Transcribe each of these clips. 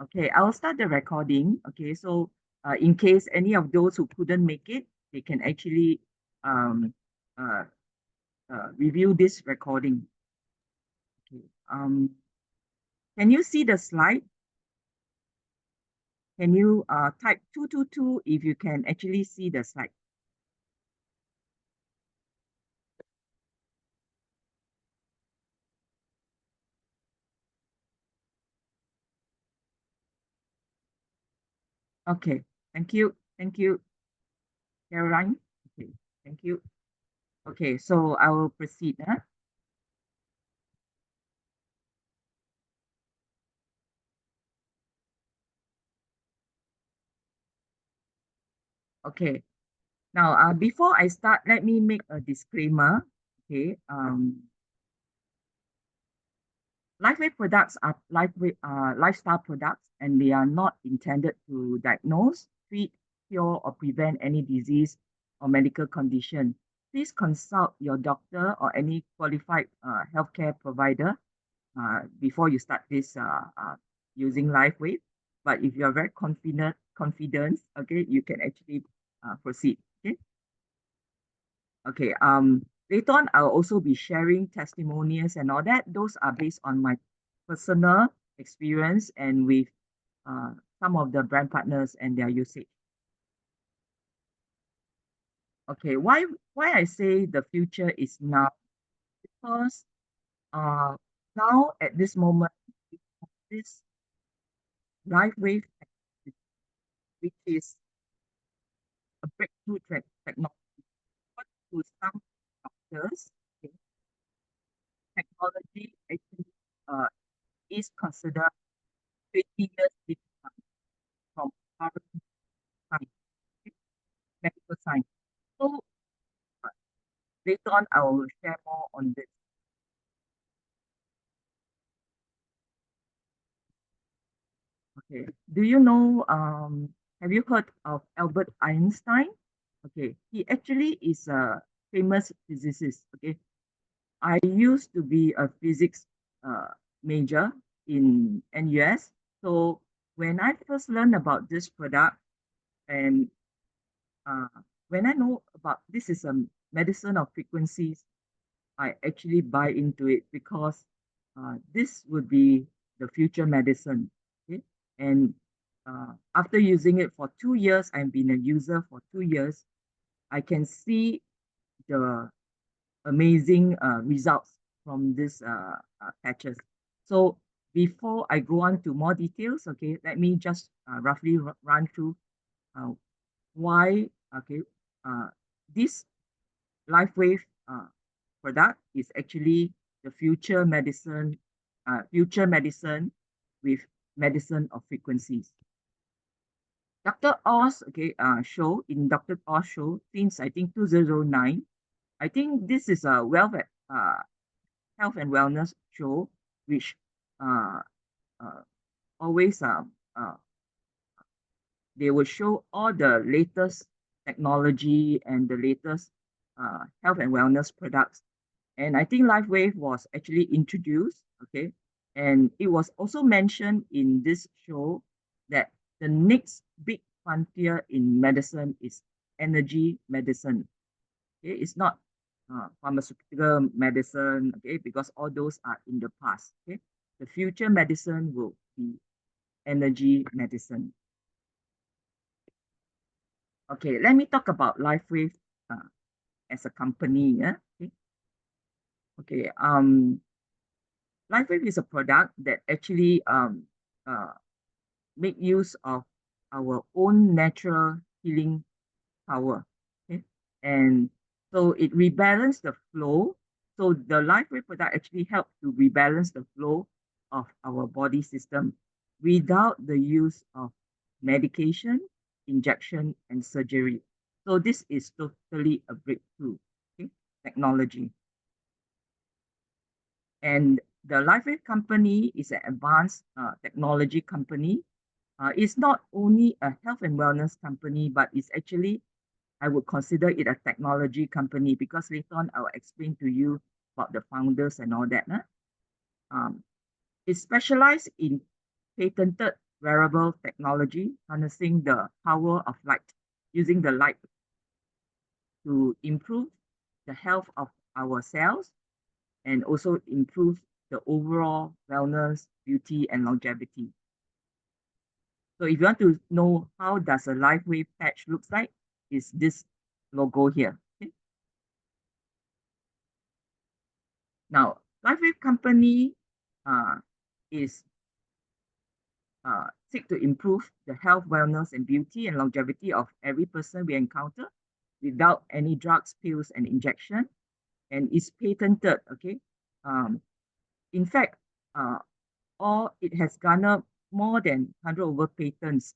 Okay, I'll start the recording. Okay, so in case any of those who couldn't make it, they can actually um, uh, review this recording. Okay. Can you see the slide? Can you type 222 if you can actually see the slide? Okay, thank you. Thank you, Caroline. Okay, thank you. Okay, so I will proceed. Huh? Okay, now before I start, let me make a disclaimer. Okay, LifeWave products are lifestyle products, and they are not intended to diagnose, treat, cure, or prevent any disease or medical condition. Please consult your doctor or any qualified healthcare provider before you start this using LifeWave. But if you are very confident, okay, you can actually proceed. Okay. Okay. Later on, I'll also be sharing testimonials and all that. Those are based on my personal experience and with uh, some of the brand partners and their usage. Okay, why I say the future is now? Because uh, now at this moment, this live wave, which is a breakthrough technology, but to some doctors, okay, technology actually is considered 20 years different from current science, okay, medical science. So uh, later on, I will share more on this. Okay. Do you know, have you heard of Albert Einstein? Okay. He actually is a famous physicist. Okay. I used to be a physics major in NUS. So when I first learned about this product and uh, when I know about this is a medicine of frequencies, I actually buy into it because this would be the future medicine. Okay? And after using it for 2 years, I've been a user for 2 years. I can see the amazing results from these patches. So before I go on to more details, okay, let me just roughly run through uh, why, okay, uh, this LifeWave product is actually the future medicine with medicine of frequencies. Dr. Oz, okay, show in Dr. Oz show since I think 2009. I think this is a health and wellness show, which uh, uh, always they will show all the latest technology and the latest health and wellness products. And I think LifeWave was actually introduced, okay, and it was also mentioned in this show that the next big frontier in medicine is energy medicine. Okay, it's not pharmaceutical medicine, okay, because all those are in the past. Okay, the future medicine will be energy medicine. Okay, let me talk about LifeWave uh, as a company. Yeah? Okay. Okay. LifeWave is a product that actually uh, make use of our own natural healing power. Okay? And so it rebalance the flow. So the LifeWave product actually helps to rebalance the flow of our body system without the use of medication, injection, and surgery. So this is totally a breakthrough, okay, technology. And the LifeWave company is an advanced technology company. It's not only a health and wellness company, but it's actually, I would consider it a technology company because later on I will explain to you about the founders and all that. Huh? Um, it's specialized in patented wearable technology, harnessing the power of light, using the light to improve the health of our cells and also improve the overall wellness, beauty, and longevity. So if you want to know how does a LifeWave patch looks like, is this logo here. Okay? Now, LifeWave company is seek to improve the health, wellness, and beauty and longevity of every person we encounter without any drugs, pills, and injection, and is patented. Okay, in fact, all it has garnered more than 100 over patents.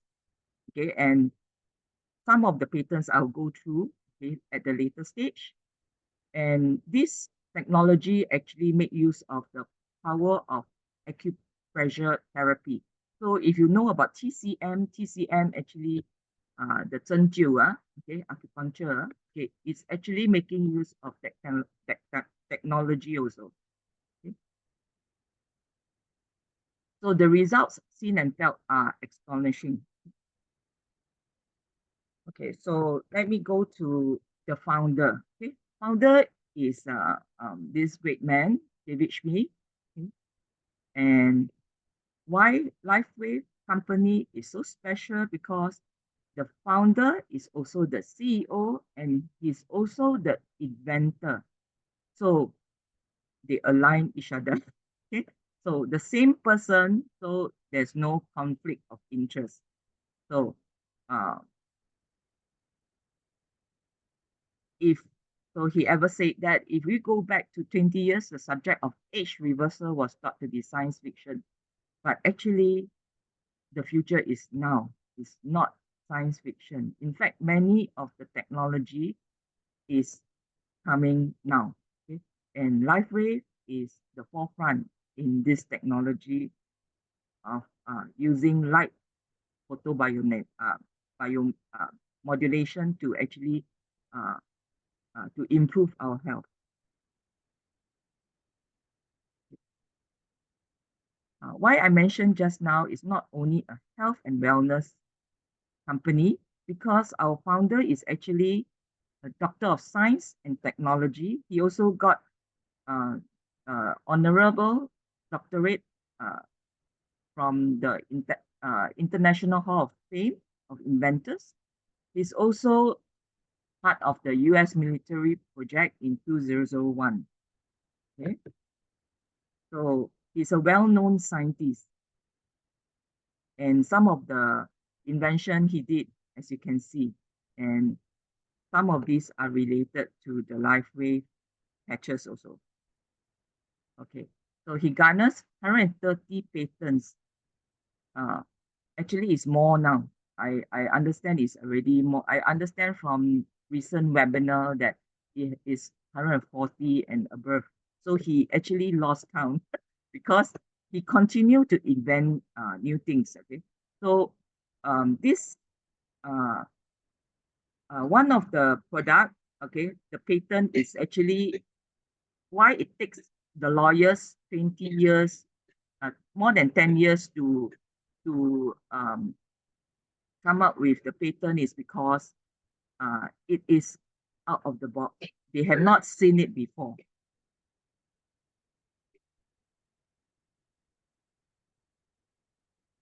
Okay, and some of the patents I'll go through, okay, at the later stage. And this technology actually make use of the power of acupressure therapy. So if you know about TCM actually the 针灸, okay, acupuncture, okay, it's actually making use of that technology also. Okay. So the results seen and felt are astonishing. Okay, so let me go to the founder. Okay, founder is this great man, David Schmid. Okay? And why LifeWave company is so special because the founder is also the CEO and he's also the inventor. So they align each other. Okay, so the same person, so there's no conflict of interest. So uh, if so he ever said that if we go back to 20 years, the subject of age reversal was thought to be science fiction. But actually, the future is now. It's not science fiction. In fact, many of the technology is coming now. Okay? And LifeWave is the forefront in this technology of using light photobionet bio modulation to actually uh, to improve our health. Why I mentioned just now is not only a health and wellness company, because our founder is actually a doctor of science and technology. He also got honorable doctorate from the International Hall of Fame of Inventors. He's also part of the US military project in 2001. Okay? So he's a well-known scientist. And some of the invention he did, as you can see, and some of these are related to the LifeWave patches also. Okay, so he garners 130 patents. Actually, it's more now. I understand it's already more. I understand from recent webinar that it is 140 and above. So he actually lost count because he continued to invent new things. Okay, so this one of the product, okay, the patent is actually why it takes the lawyers 20 years, more than 10 years to come up with the patent is because it is out of the box. They have not seen it before.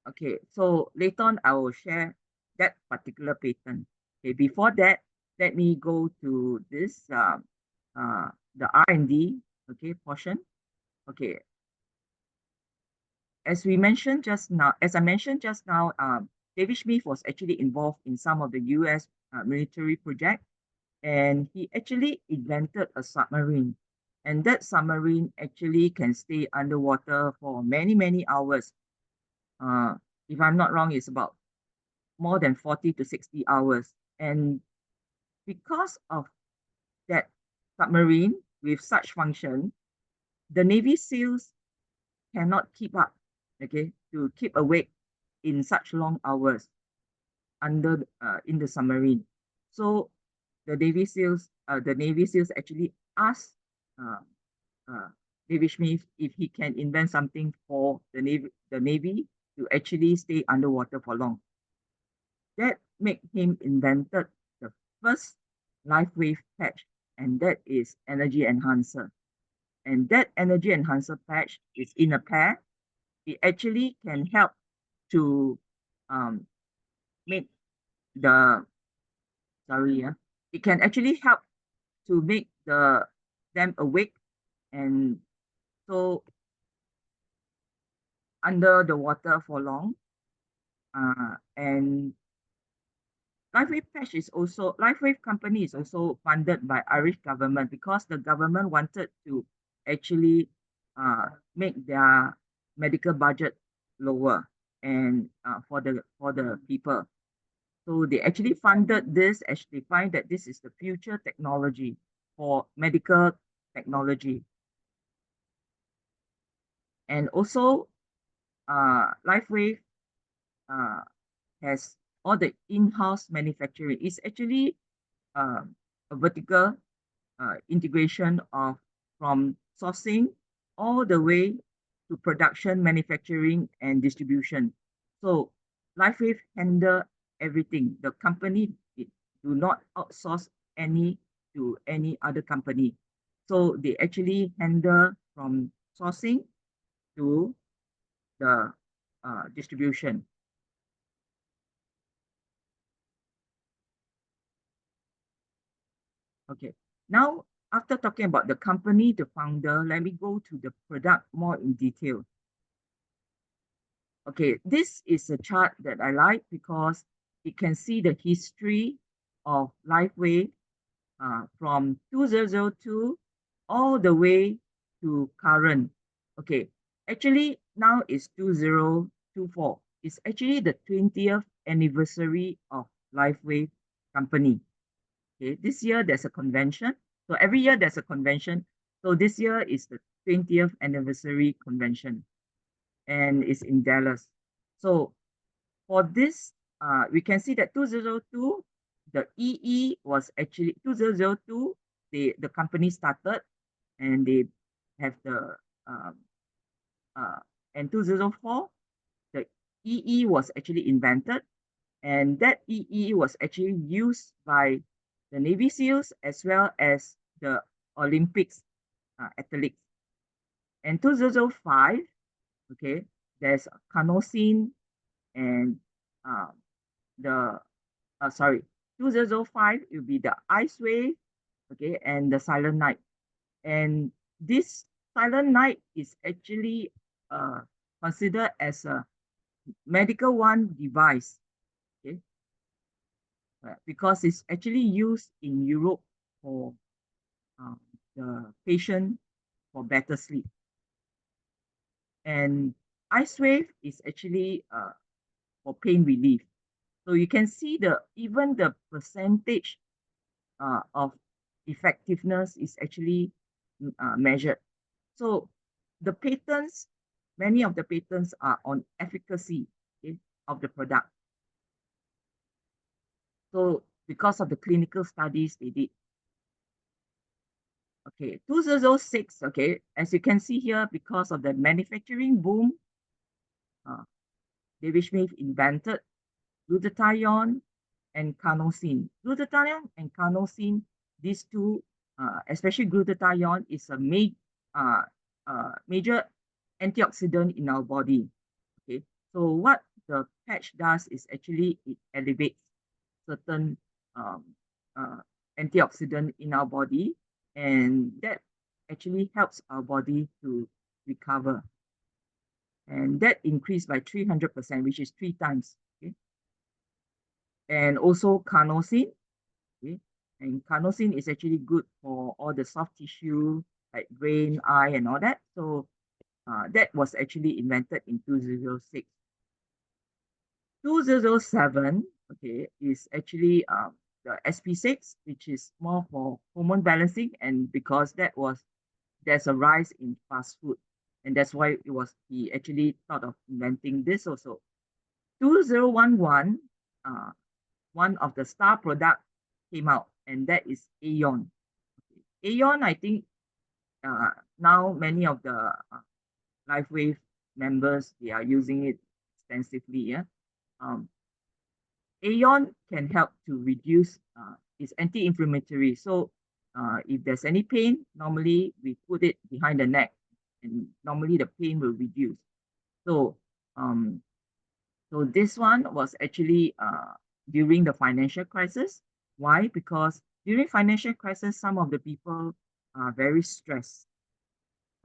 Okay, so later on I will share that particular patent. Okay, before that, let me go to this the R&D, okay, portion. Okay, as I mentioned just now, David Smith was actually involved in some of the US military project, and he actually invented a submarine. And that submarine actually can stay underwater for many, many hours. If I'm not wrong, it's about more than 40 to 60 hours. And because of that submarine with such function, the Navy SEALs cannot keep up, okay, to keep awake in such long hours under in the submarine. So the Navy SEALs actually asked uh, uh, David Smith if he can invent something for the Navy to actually stay underwater for long. That made him invented the first life wave patch, and that is energy enhancer. And that energy enhancer patch is in a pair. It actually can help to um, make the sorry, yeah, it can actually help to make them awake and so under the water for long. And LifeWave company is also funded by Irish government because the government wanted to actually make their medical budget lower and for the people. So they actually funded this as they find that this is the future technology for medical technology. And also, LifeWave uh, has all the in-house manufacturing. It's actually a vertical integration of from sourcing all the way to production, manufacturing, and distribution. So LifeWave handle everything. The company do not outsource any to any other company. So they actually handle from sourcing to the distribution. Okay. Now, after talking about the company, the founder, let me go to the product more in detail. Okay, this is a chart that I like because it can see the history of LifeWave from 2002 all the way to current. Okay, actually now it's 2024. It's actually the 20th anniversary of LifeWave company. Okay, this year there's a convention. So every year there's a convention. So this year is the 20th anniversary convention and it's in Dallas. So for this, we can see that 2002, the EE was actually 2002, the company started and they have the, um, uh, and 2004, the EE was actually invented and that EE was actually used by the Navy SEALs as well as the Olympics athletes. And 2005, okay, there's carnosine and uh, the sorry, 2005 will be the ice wave, okay, and the silent night. And this silent night is actually considered as a medical one device, okay, because it's actually used in Europe for um, the patient for better sleep. And ice wave is actually for pain relief. So you can see even the percentage of effectiveness is actually measured. So the patents, many of the patents are on efficacy, okay, of the product. So because of the clinical studies they did. Okay, 2006, okay, as you can see here, because of the manufacturing boom, David Smith invented glutathione and carnosine. Glutathione and carnosine, these two, especially glutathione, is a major antioxidant in our body. Okay, so what the patch does is actually it elevates certain um, uh, antioxidant in our body, and that actually helps our body to recover. And that increased by 300%, which is 3 times. Okay, and also carnosine. Okay, and carnosine is actually good for all the soft tissue like brain, eye, and all that. So that was actually invented in 2006. 2007, okay, is actually the SP6, which is more for hormone balancing, and because there's a rise in fast food, and that's why he actually thought of inventing this also. 2011, one of the star product came out, and that is Aeon. Aeon, I think now many of the LifeWave members, they are using it extensively. Yeah, Aeon can help to reduce. It's anti-inflammatory. So if there's any pain, normally we put it behind the neck, and normally the pain will reduce. So um, so this one was actually during the financial crisis. Why? Because during financial crisis, some of the people are very stressed.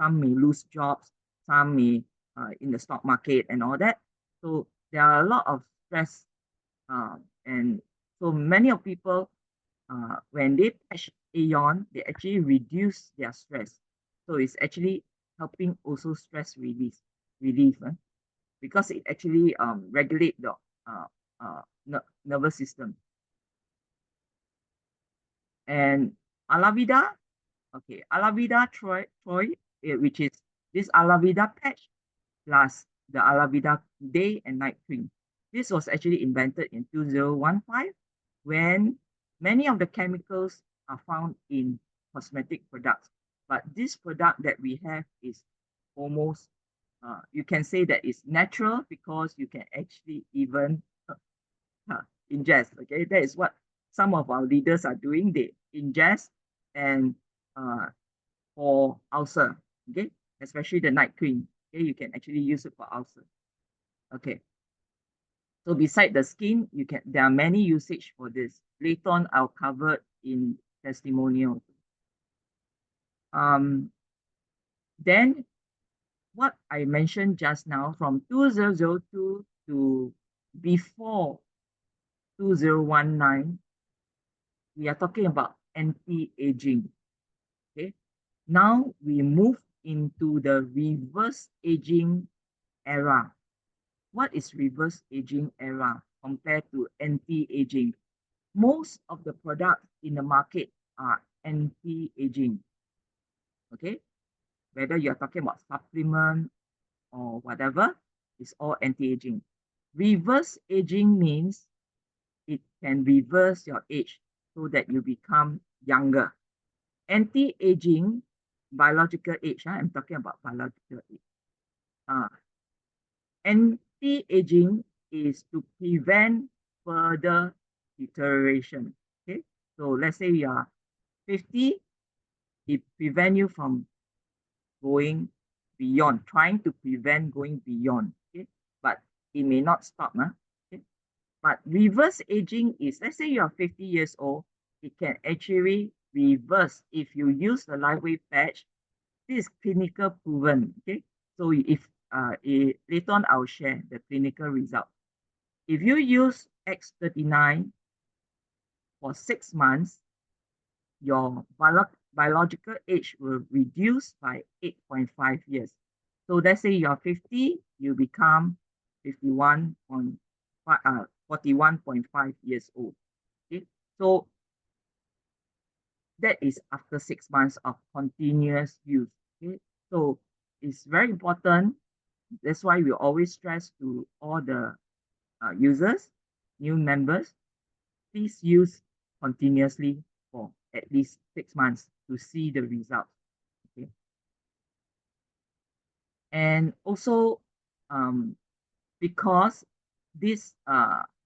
Some may lose jobs, some may in the stock market and all that. So there are a lot of stress, and so many of people when they patch Aeon, they actually reduce their stress. So it's actually helping also stress relief. Because it actually regulate the uh, nervous system. And Alavida, okay, Alavida Troy, which is this Alavida patch plus the Alavida day and night cream. This was actually invented in 2015 when many of the chemicals are found in cosmetic products. But this product that we have is almost, you can say that it's natural because you can actually even ingest. Okay, that is what some of our leaders are doing. They ingest and uh, for ulcer. Okay, especially the night cream. Okay, you can actually use it for ulcer. Okay, so beside the skin, you can there are many usage for this. Later on, I'll cover in testimonial. Then what I mentioned just now from 2002 to before 2019, we are talking about anti-aging. Okay, now we move into the reverse aging era. What is reverse aging era compared to anti-aging? Most of the products in the market are anti-aging. Okay, whether you're talking about supplement or whatever, it's all anti-aging. Reverse aging means it can reverse your age so that you become younger. Anti-aging, biological age, I'm talking about biological age. Anti-aging is to prevent further deterioration. Okay, so let's say you are 50, it prevent you from going beyond, trying to prevent going beyond. Okay, but it may not stop. Okay? But reverse aging is, let's say you are 50 years old, it can actually reverse if you use the LifeWave patch. This is clinical proven. Okay, so if later on I'll share the clinical result. If you use X39 for 6 months, your biological age will reduce by 8.5 years. So let's say you're 50, you become 41.5 years old. Okay, so that is after 6 months of continuous use. Okay, so it's very important. That's why we always stress to all the users, new members, please use continuously for at least 6 months to see the results. Okay, and also because this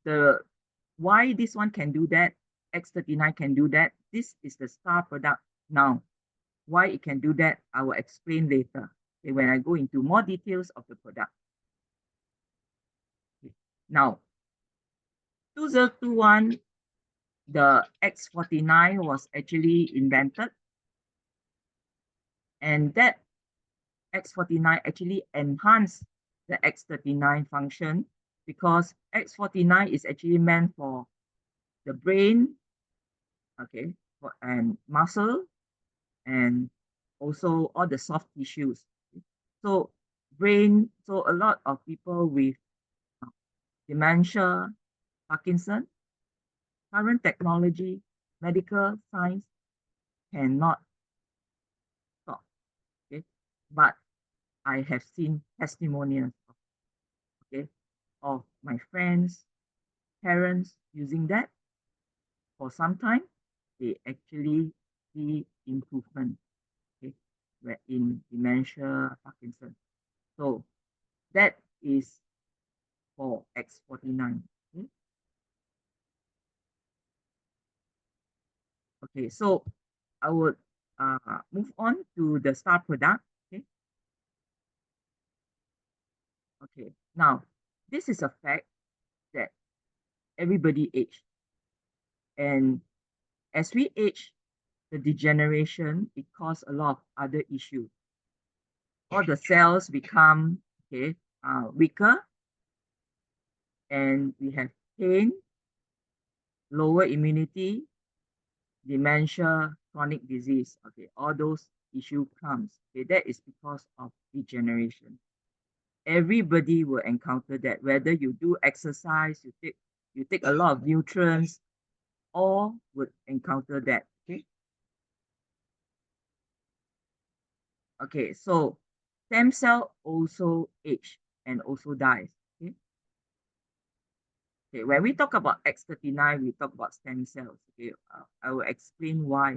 the why this one can do that, X39 can do that. This is the star product now. Why it can do that, I will explain later. Okay, when I go into more details of the product. Okay. Now, 2021, the X49 was actually invented, and that X49 actually enhanced the X39 function because X49 is actually meant for the brain, okay, and muscle, and also all the soft tissues. So brain, so a lot of people with dementia, Parkinson, current technology, medical science cannot stop. Okay, but I have seen testimonials, okay, of my friends, parents using that for some time. They actually see improvement, okay, in dementia, Parkinson. So that is for X49. Okay, okay, so I would move on to the star product. Okay, okay. Now, this is a fact that everybody age, and as we age, the degeneration, it causes a lot of other issues. All the cells become weaker, and we have pain, lower immunity, dementia, chronic disease. Okay, all those issue comes. Okay, that is because of degeneration. Everybody will encounter that, whether you do exercise, you take a lot of nutrients, all would encounter that. Okay. Okay, so stem cell also age and also dies. Okay. Okay, when we talk about X39, we talk about stem cells. Okay, I will explain why.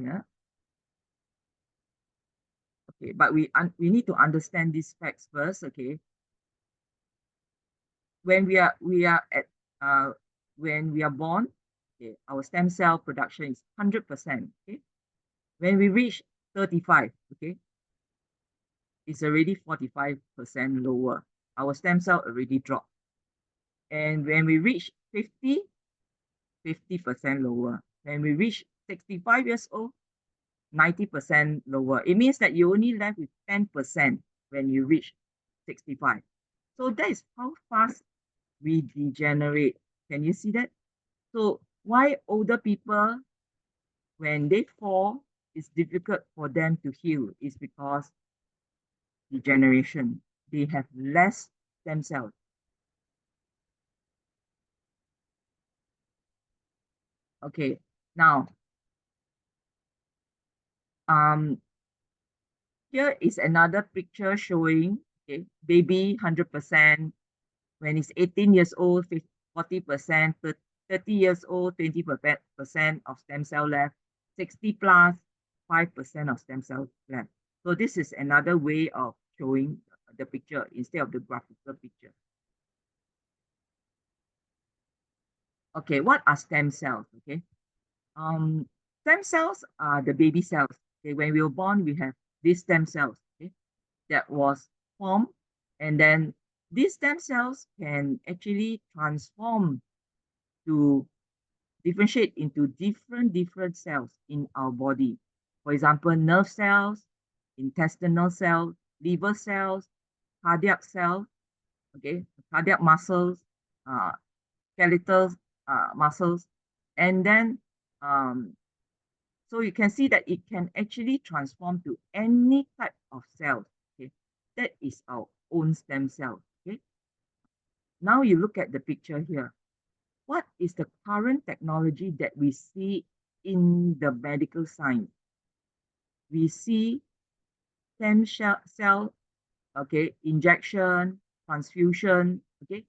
Okay, but we need to understand these facts first. Okay, when we are at when we are born, okay, our stem cell production is 100%. Okay, when we reach 35, okay, it's already 45% lower. Our stem cell already dropped, and when we reach 50, 50% lower. When we reach 65 years old, 90% lower. It means that you only left with 10% when you reach 65. So that is how fast we degenerate. Can you see that? So why older people, when they fall, it's difficult for them to heal is because degeneration. They have less stem cells. Okay, now um here is another picture showing baby 100%. When it's 18 years old, 40%, 30 years old, 20% of stem cell left, 60 plus, 5% of stem cell left. So this is another way of showing the picture instead of the graphical picture. Okay, what are stem cells? Okay, stem cells are the baby cells. Okay, when we were born, we have these stem cells. Okay, that was formed, and then these stem cells can actually transform to differentiate into different cells in our body. For example, nerve cells, intestinal cells, liver cells, cardiac cells, okay, cardiac muscles, skeletal muscles, and then so you can see that it can actually transform to any type of cells. Okay, that is our own stem cell. Okay, now you look at the picture here. What is the current technology that we see in the medical science? We see stem cell, okay, injection, transfusion, okay,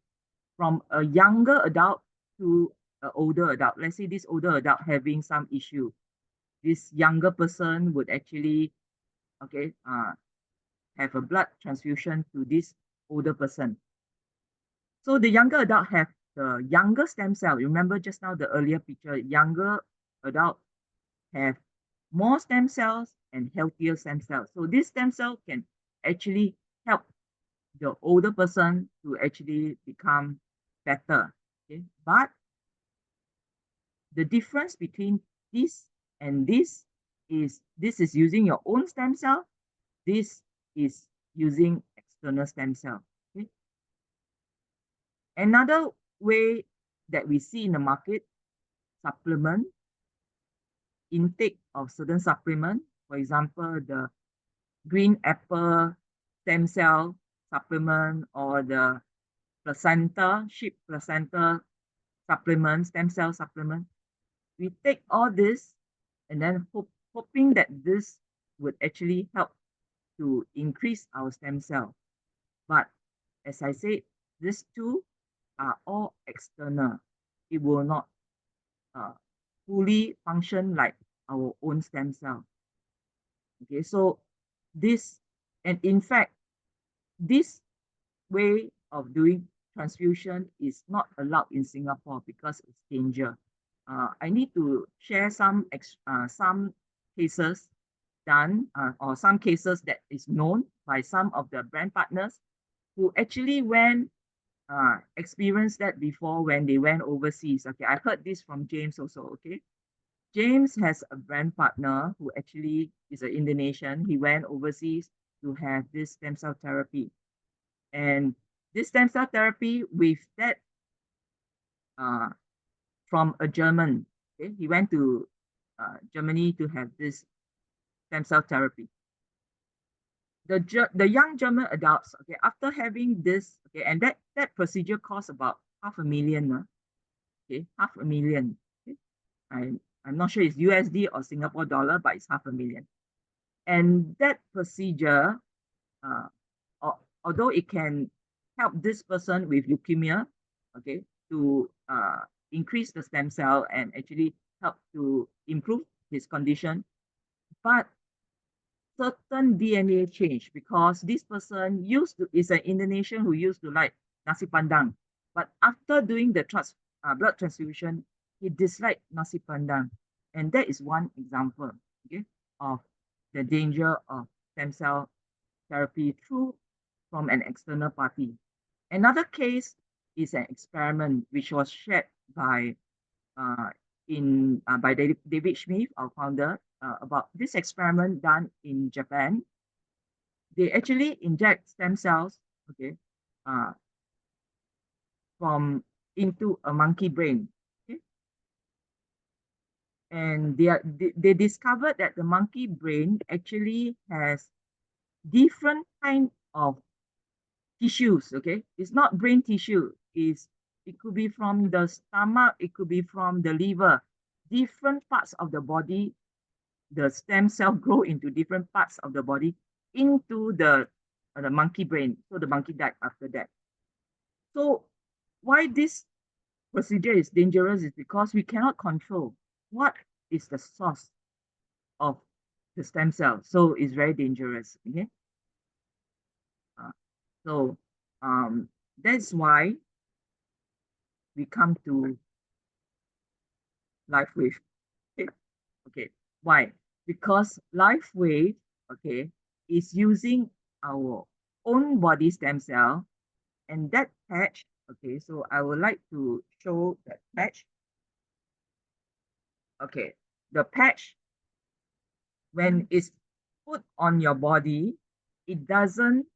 from a younger adult to an older adult. Let's say this older adult having some issue. This younger person would actually, okay, have a blood transfusion to this older person. So the younger adult have the younger stem cell. Remember just now the earlier picture, younger adult have more stem cells and healthier stem cells. So this stem cell can actually help the older person to actually become better. Okay? But the difference between this and this is using your own stem cell. This is using external stem cell. Okay? Another way that we see in the market, supplement, intake of certain supplement. For example, the green apple stem cell supplement or the placenta, sheep placenta supplement, stem cell supplement. We take all this and then hoping that this would actually help to increase our stem cell. But as I said, these two are all external. It will not fully function like our own stem cell. Okay, so this, and in fact, this way of doing transfusion is not allowed in Singapore because it's danger. I need to share some cases done or some cases that is known by some of the brand partners who actually went experienced that before when they went overseas. Okay, I heard this from James also. Okay, James has a brand partner who actually is an Indonesian. He went overseas to have this stem cell therapy, and this stem cell therapy with that uh, from a German. Okay, he went to Germany to have this stem cell therapy. The young German adults, okay, after having this, okay, and that procedure costs about $500,000, okay, $500,000. Okay, I'm not sure it's USD or Singapore dollar, but it's $500,000. And that procedure, uh, although it can help this person with leukemia, okay, to increase the stem cell and actually help to improve his condition, but certain DNA change because this person is an Indonesian who used to like nasi pandang, but after doing the blood transfusion, he disliked nasi pandang, and that is one example, okay, of the danger of stem cell therapy through from an external party. Another case is an experiment which was shared by uh, by David Smith, our founder, about this experiment done in Japan. They actually inject stem cells, okay, uh, from into a monkey brain, okay, and they discovered that the monkey brain actually has different kind of tissues. Okay, it's not brain tissue. It could be from the stomach, it could be from the liver, different parts of the body. The stem cell grow into different parts of the body into the monkey brain. So the monkey died after that. So why this procedure is dangerous is because we cannot control what is the source of the stem cell. So it's very dangerous. Okay. Uh, so that's why we come to LifeWave. Okay. Okay. Why? Because LifeWave, okay, is using our own body stem cell, and that patch, okay, so I would like to show that patch. Okay, the patch, when it's put on your body, it doesn't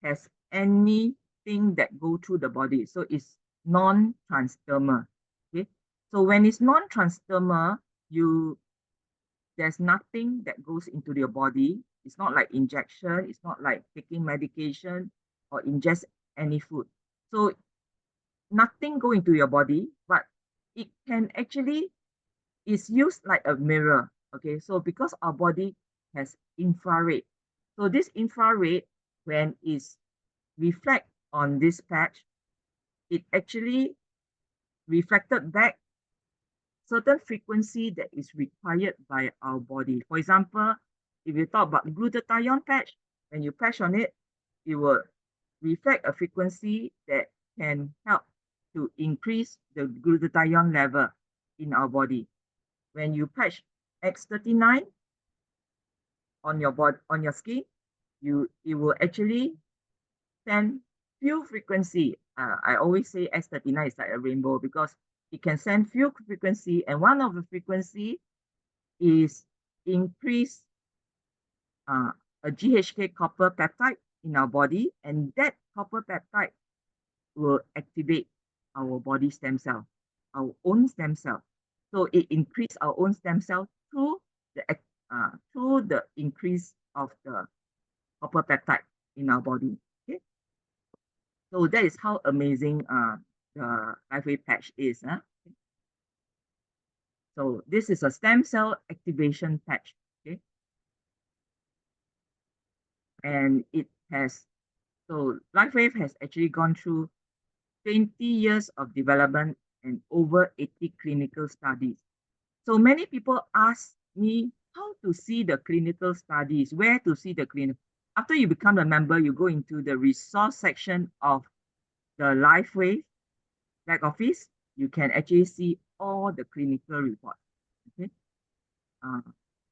has anything that go through the body, so it's non-transdermal. Okay, so when it's non-transdermal, there's nothing that goes into your body. It's not like injection, it's not like taking medication or ingest any food. So nothing go into your body, but it can actually is used like a mirror. Okay, so because our body has infrared, so this infrared, when it's reflect on this patch, it actually reflected back certain frequency that is required by our body. For example, if you talk about glutathione patch, when you patch on it, it will reflect a frequency that can help to increase the glutathione level in our body. When you patch X39 on your body, on your skin, it will actually send few frequency. I always say X39 is like a rainbow because it can send few frequency, and one of the frequency is increase a GHK copper peptide in our body, and that copper peptide will activate our body stem cell, our own stem cell. So it increase our own stem cell through the increase of the copper peptide in our body. Okay, so that is how amazing the LifeWave patch is. So this is a stem cell activation patch. Okay, and it has so LifeWave has actually gone through 20 years of development and over 80 clinical studies. So many people ask me how to see the clinical studies, where to see the clinical. after you become a member, you go into the resource section of the LifeWave back office. You can actually see all the clinical reports. Okay.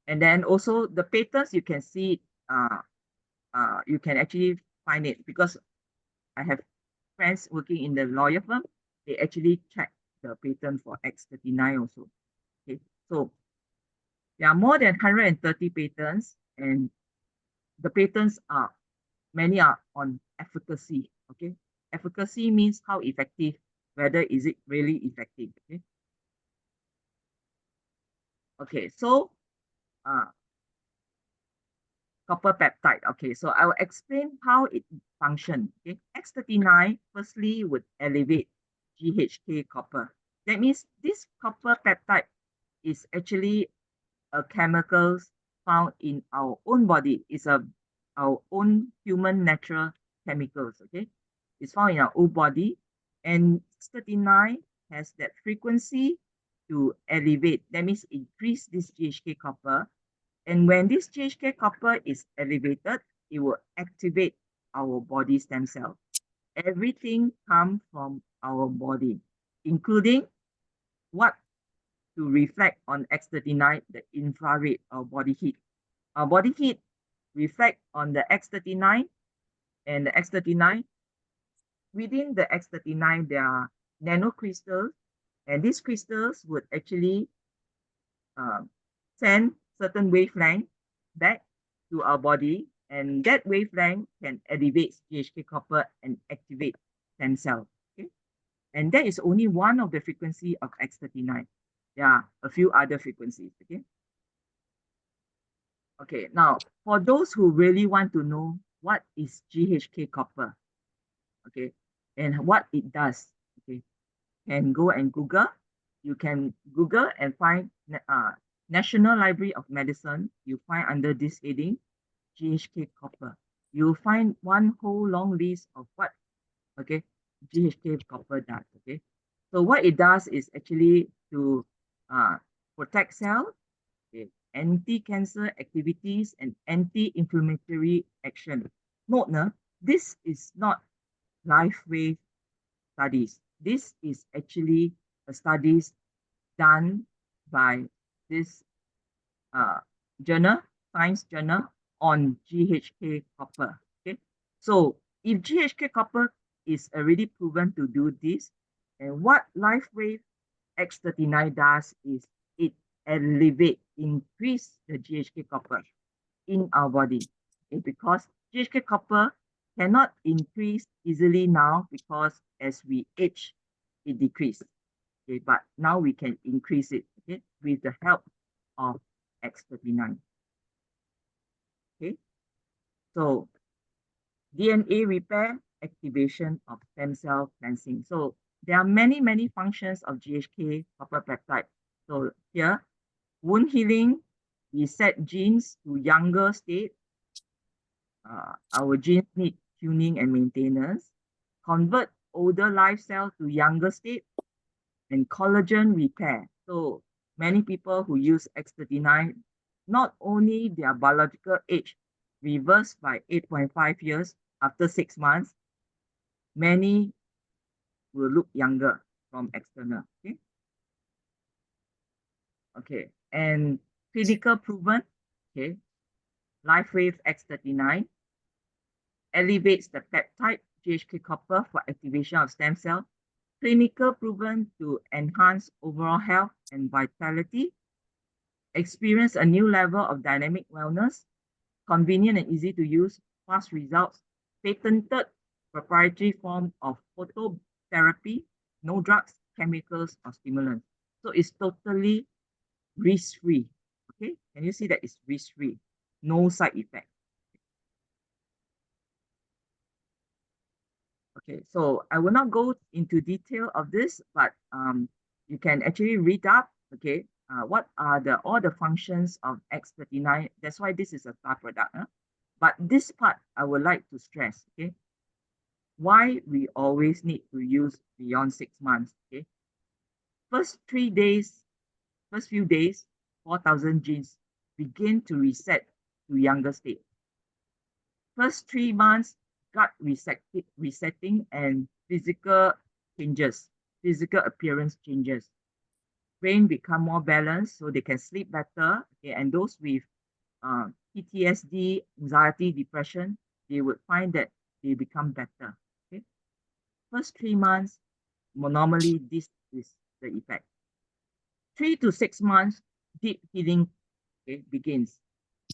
And then also the patents, you can see, you can actually find it because I have friends working in the lawyer firm. They actually check the patent for X39 also. Okay, so there are more than 130 patents, and the patents are, many are on efficacy. Okay, efficacy means how effective, whether is it really effective. Okay, okay, so uh, copper peptide. Okay, so I will explain how it functions. Okay, X39 firstly would elevate GHK copper. That means this copper peptide is actually a chemical found in our own body. It's our own human natural chemicals. Okay, it's found in our own body, and X39 has that frequency to elevate. That means increase this GHK copper, and when this GHK copper is elevated, it will activate our body stem cell. Everything comes from our body, including what to reflect on X39, the infrared or body heat. Our body heat reflect on the X39, and the X39, within the X39, there are nanocrystals, and these crystals would actually um, send certain wavelength back to our body, and that wavelength can elevate GHK copper and activate stem cell. Okay, and that is only one of the frequency of X39. There are a few other frequencies. Okay. Okay. Now, for those who really want to know what is GHK copper, okay, and what it does, okay, can go and Google. You can Google and find National Library of Medicine. You find under this heading GHK copper. You'll find one whole long list of what, okay, GHK copper does. Okay, so what it does is actually to uh, protect cells, okay, anti-cancer activities, and anti-inflammatory action. Note, this is not life wave studies. This is actually a studies done by this uh, journal, science journal on GHK copper. Okay, so if GHK copper is already proven to do this, and what LifeWave X39 does is it elevate, increase the GHK copper in our body. Okay, because GHK copper cannot increase easily now because as we age, it decreases. Okay, but now we can increase it, okay, with the help of X39. Okay, so DNA repair, activation of stem cell cleansing. So there are many functions of GHK copper peptide. So here, wound healing, reset genes to younger state. Our genes need tuning and maintenance. Convert older life cells to younger state, and collagen repair. So many people who use X39, not only their biological age reversed by 8.5 years after 6 months, many will look younger from external. Okay, okay, and clinical proven. Okay, LifeWave X39 elevates the peptide GHK copper for activation of stem cell. Clinical proven to enhance overall health and vitality. Experience a new level of dynamic wellness. Convenient and easy to use. Fast results. Patented proprietary form of phototherapy. No drugs, chemicals, or stimulants. So it's totally risk-free. Okay, can you see that it's risk-free? No side effect. Okay, so I will not go into detail of this, but you can actually read up, okay, what are all the functions of X39. That's why this is a star product. But this part I would like to stress, okay, why we always need to use beyond 6 months. Okay, first few days, 4,000 genes begin to reset to younger state. First 3 months, gut resetting and physical changes, physical appearance changes. Brain become more balanced so they can sleep better. Okay, and those with PTSD, anxiety, depression, they would find that they become better. Okay, first 3 months, normally this is the effect. 3 to 6 months, deep healing, okay, begins.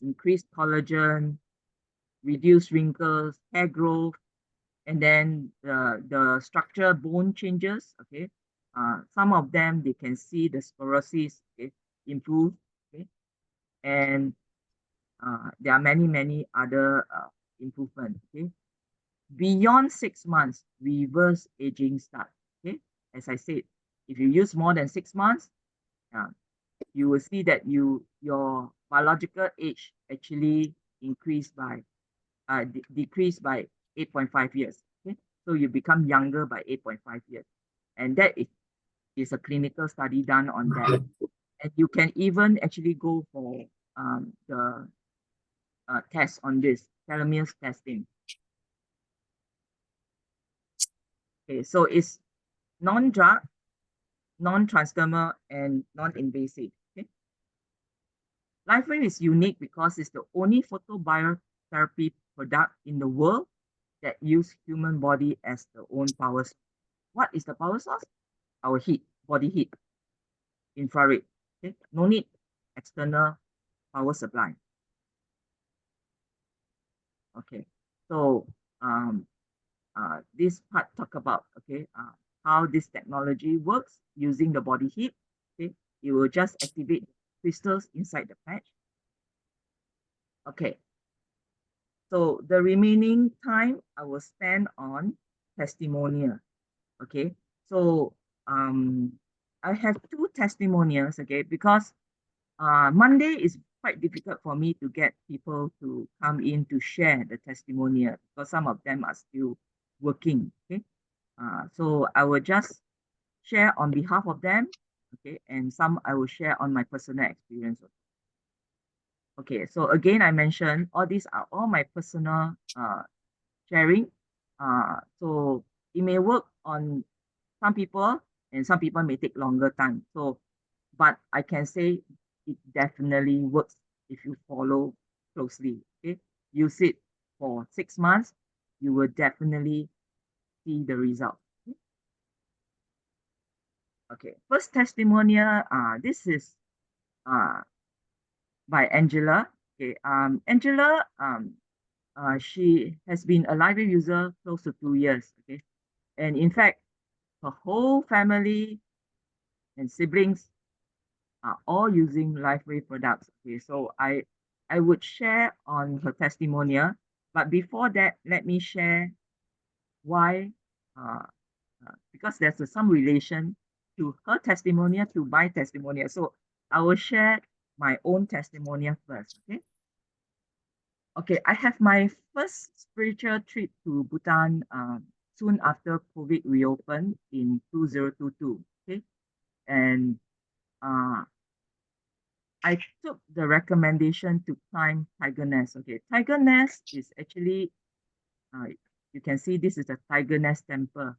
Increased collagen, reduced wrinkles, hair growth, and then the structure bone changes. Okay, some of them they can see the sclerosis, okay, improve. Okay, and there are many other improvements. Okay, beyond 6 months, reverse aging start. Okay, as I said, if you use more than 6 months, uh, you will see that your biological age actually increased by decreased by 8.5 years. Okay, so you become younger by 8.5 years, and that is a clinical study done on that. And you can even actually go for the test on this telomeres testing. Okay, so it's non-drug, non-transdermal, and non-invasive. Okay, LifeWave is unique because it's the only photobiotherapy product in the world that use human body as the own power source. What is the power source? Our heat, body heat, infrared. Okay, no need external power supply. Okay, so this part talk about how this technology works using the body heat. Okay, it will just activate crystals inside the patch. Okay, so the remaining time I will spend on testimonial. Okay, so I have two testimonials. Okay, because Monday is quite difficult for me to get people to come in to share the testimonial because some of them are still working. Okay, so I will just share on behalf of them. Okay, and some I will share on my personal experience. Okay, so again, I mentioned all these are all my personal sharing. So it may work on some people, and some people may take longer time. So, but I can say it definitely works if you follow closely. Okay, use it for 6 months, you will definitely see the result. Okay, first testimonial. This is uh by Angela. Okay, Angela, she has been a library user close to 2 years. Okay, and in fact, her whole family and siblings are all using LifeWave products. Okay, so I would share on her testimonial, but before that, let me share why, because there's some relation to her testimonial to my testimonial. So I will share my own testimonial first. Okay. Okay, I have my first spiritual trip to Bhutan soon after COVID reopened in 2022. Okay, and uh, I took the recommendation to climb Tiger Nest. Okay, Tiger Nest is actually, uh, you can see this is a Tiger Nest temple.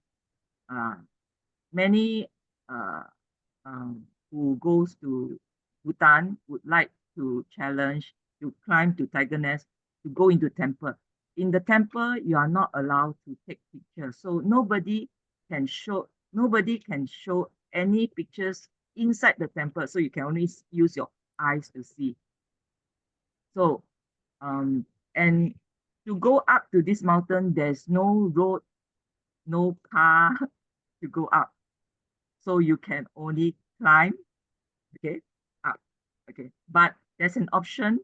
Uh, Many uh, who goes to Bhutan would like to challenge to climb to Tiger Nest to go into temple. In the temple, you are not allowed to take pictures, so nobody can show any pictures inside the temple. So you can only use your eyes to see. So um, and to go up to this mountain, there's no road, no car to go up. So you can only climb, okay, up, okay. But there's an option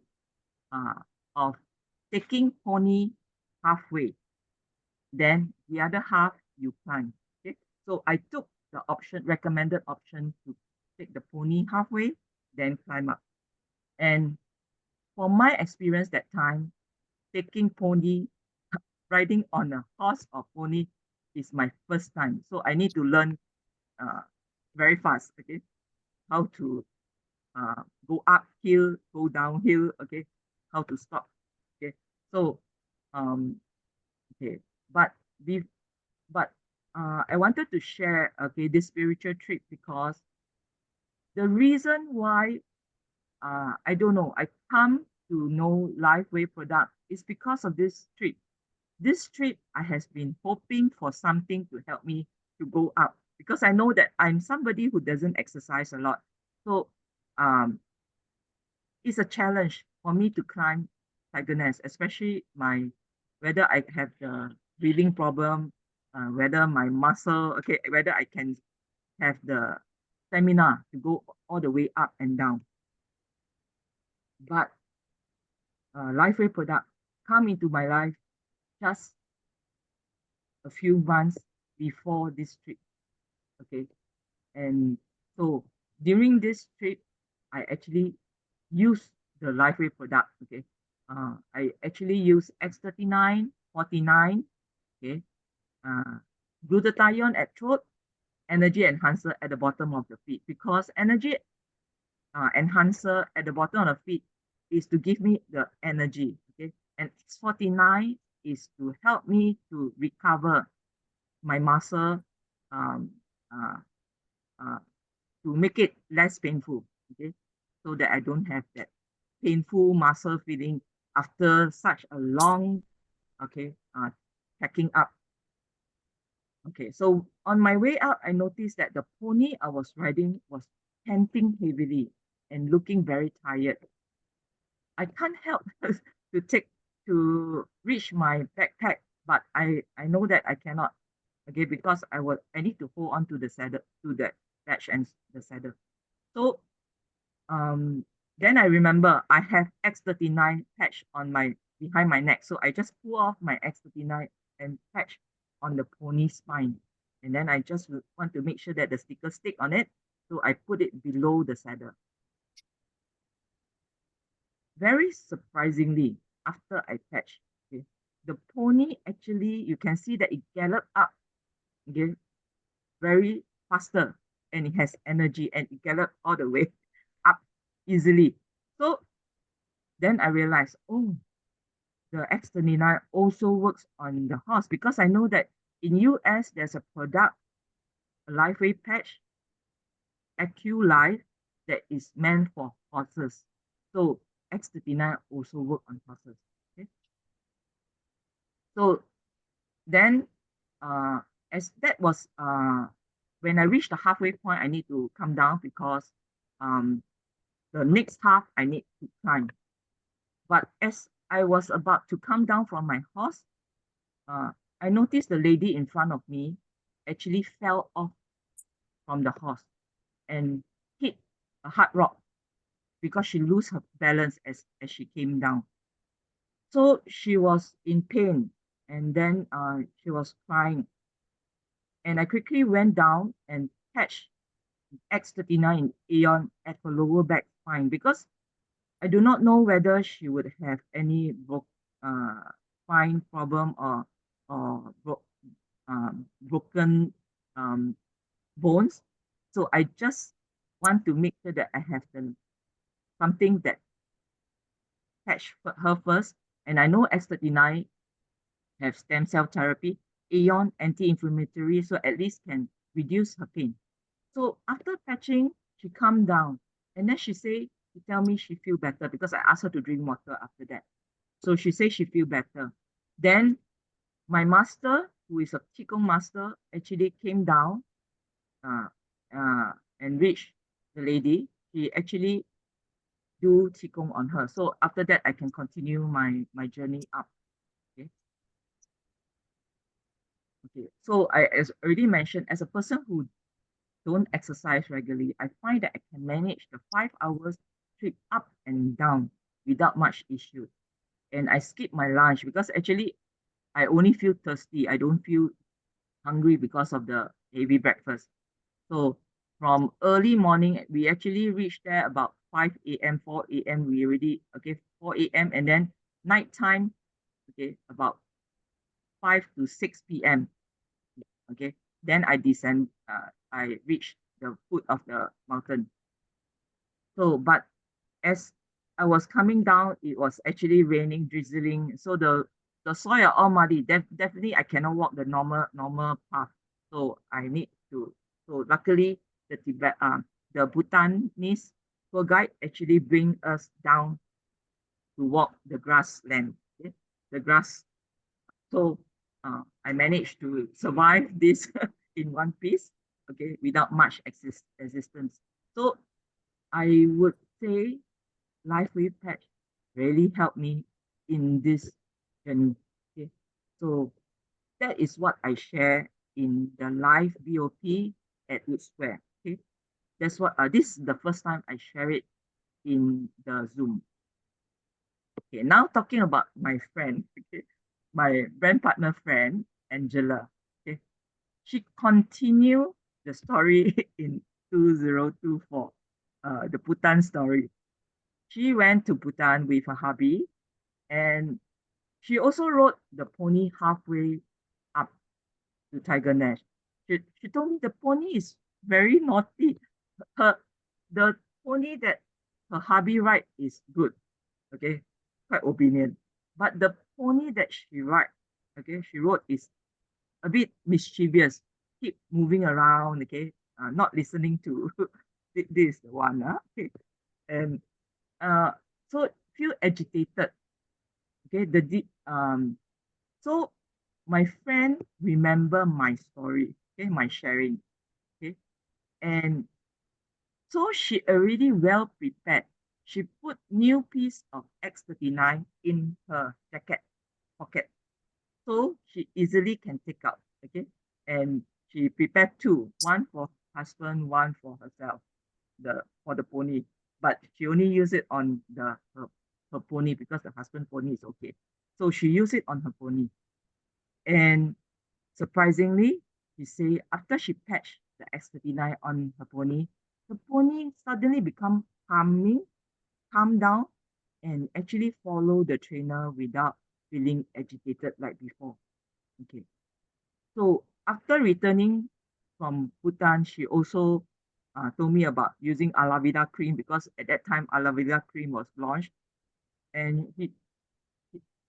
uh, of taking pony halfway, then the other half you climb, okay. So I took the recommended option to take the pony halfway, then climb up. And for my experience that time, taking pony, riding on a horse or pony is my first time. So I need to learn uh, very fast, okay, how to go uphill, go downhill, okay, how to stop. Okay, so Okay, but be, but I wanted to share this spiritual trip because the reason why I don't know I come to know LifeWay product is because of this trip. This trip I has been hoping for something to help me to go up because I know that I'm somebody who doesn't exercise a lot. So um, it's a challenge for me to climb Diagonals, especially my whether I have the breathing problem, whether my muscle, okay, whether I can have the stamina to go all the way up and down. But LifeWay product come into my life just a few months before this trip, okay, and so during this trip, I actually use the LifeWay product, okay. I actually use X39, 49, okay, uh, glutathione at throat, energy enhancer at the bottom of the feet because energy enhancer at the bottom of the feet is to give me the energy, okay, and X49 is to help me to recover my muscle, um, uh, uh, to make it less painful, okay, so that I don't have that painful muscle feeling after such a long, okay, packing up. Okay, so on my way out, I noticed that the pony I was riding was panting heavily and looking very tired. I can't help to take to reach my backpack, but I know that I cannot. Okay, because I need to hold on to the saddle to that latch and the saddle. So um then I remember I have X39 patch on my behind my neck. So I just pull off my X39 and patch on the pony spine. And then I just want to make sure that the sticker stick on it. So I put it below the saddle. Very surprisingly, after I patch, okay, the pony actually, you can see that it galloped up, okay, very faster, and it has energy and it galloped all the way up easily. So then I realized, oh, the X39 also works on the horse because I know that in US there's a product, a LifeWay patch, AccuLife, that is meant for horses. So X39 also work on horses. Okay. So then as that was when I reached the halfway point, I need to come down because um the next half I need to climb. But as I was about to come down from my horse, I noticed the lady in front of me actually fell off from the horse and hit a hard rock because she lost her balance as she came down. So she was in pain and then she was crying. And I quickly went down and patched X39 Aeon at her lower back spine because I do not know whether she would have any uh, spine problem or broken um, bones. So I just want to make sure that I have something that patch her first. And I know X39 have stem cell therapy, Aeon anti-inflammatory, so at least can reduce her pain. So after patching, she calmed down. And then she tell me she feel better because I asked her to drink water after that. So she said she feel better. Then my master, who is a Qigong master, actually came down uh, and reached the lady. He actually do Qigong on her. So after that, I can continue my journey up. Okay. Okay. So as already mentioned, as a person who don't exercise regularly, I find that I can manage the 5 hours trip up and down without much issue. And I skip my lunch because actually I only feel thirsty. I don't feel hungry because of the heavy breakfast. So from early morning, we actually reached there about 5 a.m., 4 a.m. We already, okay, 4 a.m. And then nighttime, okay, about 5 to 6 p.m. Okay, then I descend, I reached the foot of the mountain. So, but as I was coming down, it was actually raining, drizzling. So the the soil all muddy. Definitely, I cannot walk the normal path. So I need to. So luckily, the Bhutanese tour guide actually bring us down to walk the grassland, okay? The grass. So I managed to survive this in one piece, okay, without much existence. So I would say Life with Pet really helped me in this journey. Okay, so that is what I share in the live BOP at Wood Square. Okay, that's what this is the first time I share it in the Zoom. Okay, now talking about my friend, okay, my brand partner friend Angela. Okay, she continued the story in 2024, the Bhutan story. She went to Bhutan with her hubby, and she also rode the pony halfway up to Tiger Nash. She told me the pony is very naughty. Her the pony that her hubby ride is good, okay, quite obedient. But the pony that she rode is a bit mischievous, keep moving around, okay, not listening to this is the one, okay, and uh, so feel agitated, okay. So my friend remember my story, okay, my sharing, okay, and so she already well prepared. She put new piece of X39 in her jacket pocket, so she easily can take out. Okay, and she prepared two, one for husband, one for herself, the for the pony. But she only use it on her pony because the husband pony is okay. So she used it on her pony. And surprisingly, she say after she patched the X39 on her pony, the pony suddenly become calm down, and actually follow the trainer without feeling agitated like before. Okay. So after returning from Bhutan, she also told me about using Alavida cream because at that time Alavida cream was launched, and he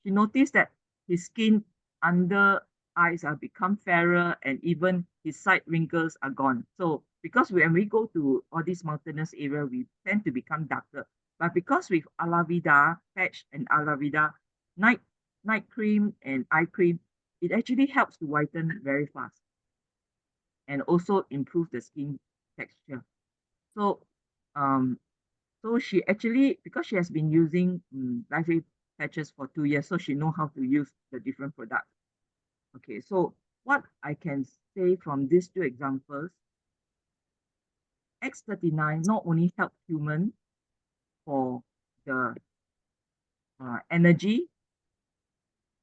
noticed that his skin under eyes are become fairer, and even his side wrinkles are gone. So because when we go to all these mountainous area, we tend to become darker. But because with Alavida patch and Alavida night night cream and eye cream, it actually helps to whiten very fast and also improve the skin texture. So um, so she actually, because she has been using Life patches for 2 years, so she know how to use the different products. Okay, so what I can say from these two examples, X39 not only help human for the energy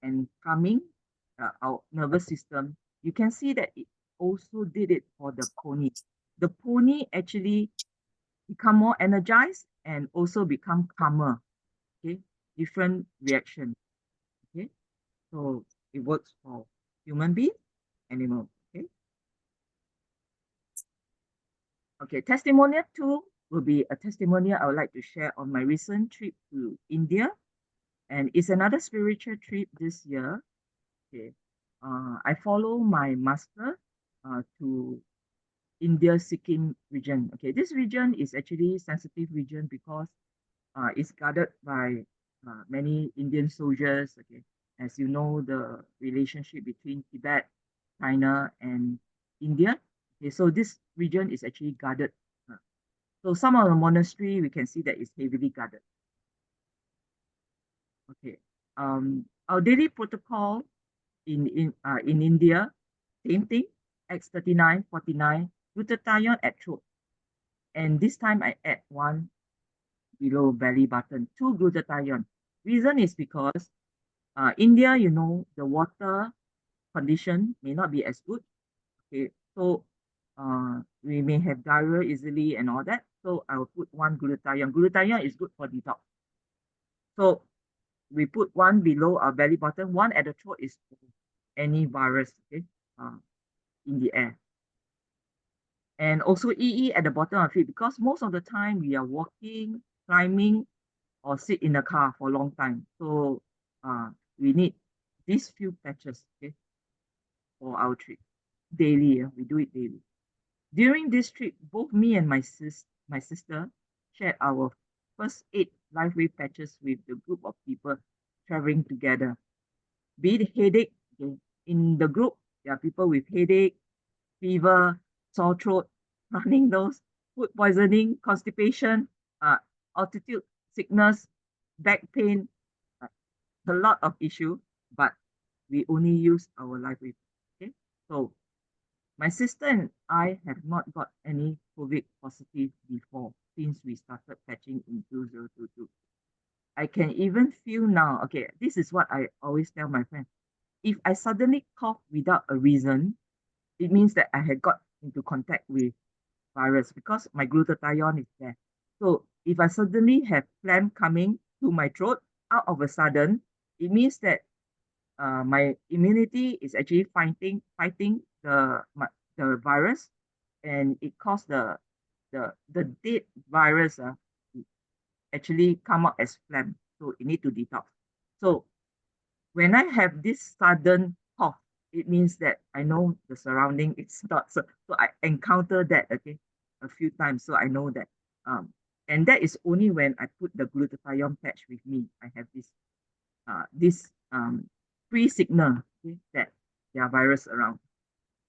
and calming our nervous system, you can see that it also did it for the pony. The pony actually become more energized and also become calmer. Okay, different reaction. Okay, so it works for human being, animal. Okay. Okay. Testimonial two will be a testimonial I would like to share on my recent trip to India, and it's another spiritual trip this year. Okay. I follow my master to India Sikkim region. Okay, this region is actually sensitive region because it's guarded by many Indian soldiers. Okay, as you know, the relationship between Tibet, China, and India. Okay, so this region is actually guarded. Uh, so some of the monastery we can see that is heavily guarded. Okay, our daily protocol in India, same thing. X39, 49, glutathione at throat, and this time I add one below belly button, two glutathione. Reason is because India, you know, the water condition may not be as good. Okay, so we may have diarrhea easily and all that. So I will put one glutathione. Glutathione is good for detox. So we put one below our belly button. One at the throat is for any virus, okay, uh, in the air. And also EE at the bottom of it because most of the time we are walking, climbing, or sit in the car for a long time. So we need these few patches, okay, for our trip daily. We do it daily. During this trip, both me and my sister shared our first 8 LifeWave patches with the group of people traveling together. Be it headache, okay, in the group, there are people with headache, fever, sore throat, running nose, food poisoning, constipation, altitude sickness, back pain, uh, a lot of issue, but we only use our LifeWave. Okay, so my sister and I have not got any COVID positive before since we started patching in 2022. I can even feel now, okay, this is what I always tell my friends. If I suddenly cough without a reason, it means that I had got into contact with virus because my glutathione is there. So if I suddenly have phlegm coming to my throat out of a sudden, it means that my immunity is actually fighting the virus, and it caused the dead virus actually come out as phlegm. So you need to detox. So when I have this sudden cough, it means that I know the surrounding is not so I encounter that a few times. So I know that and that is only when I put the glutathione patch with me. I have this pre-signal, okay, that there are virus around.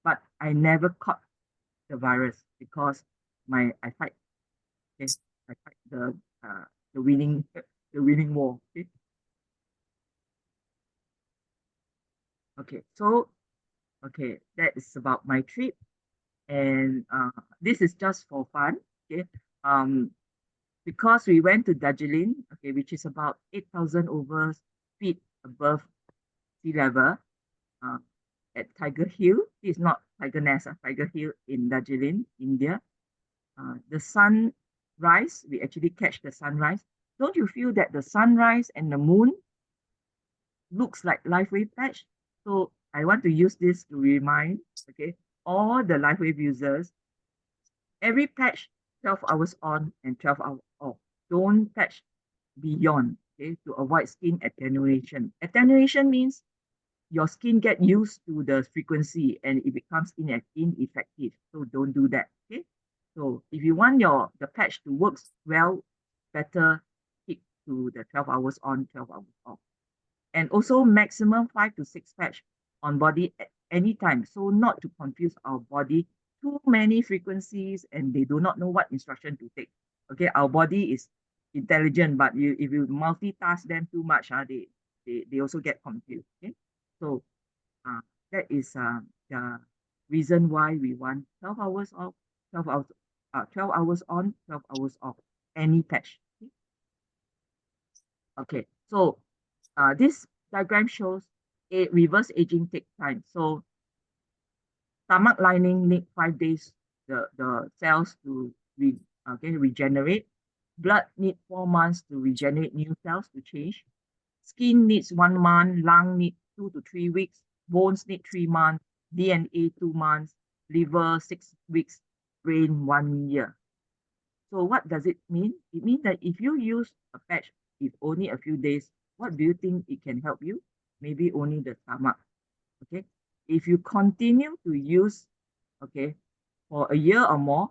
But I never caught the virus because I fight, okay, I fight the winning the winning war. Okay. Okay, so okay, that is about my trip, and this is just for fun. Okay, um, because we went to Darjeeling, okay, which is about 8,000 over feet above sea level, uh, at Tiger Hill. It's not Tiger Nest, Tiger Hill in Darjeeling, India. The sunrise, we actually catch the sunrise. Don't you feel that the sunrise and the moon looks like LifeWave patch? So I want to use this to remind, okay, all the LifeWave users, every patch 12 hours on and 12 hours off. Don't patch beyond, okay, to avoid skin attenuation. Attenuation means your skin get used to the frequency and it becomes ineffective. So don't do that. Okay. So if you want the patch to work well, better stick to the 12 hours on, 12 hours off. And also maximum 5 to 6 patch on body at any time. So not to confuse our body too many frequencies and they do not know what instruction to take. Okay, our body is intelligent, but if you multitask them too much, they also get confused. Okay, so uh, that is the reason why we want 12 hours off, 12 hours, 12 hours on, 12 hours off, any patch. Okay, so this diagram shows a reverse aging take time. So stomach lining need 5 days the cells to regenerate. Blood need 4 months to regenerate new cells to change. Skin needs 1 month, lung need 2 to 3 weeks, bones need 3 months, DNA 2 months, liver 6 weeks, brain 1 year. So what does it mean? It means that if you use a patch if only a few days, what do you think it can help you? Maybe only the stomach. Okay. If you continue to use, okay, for a year or more,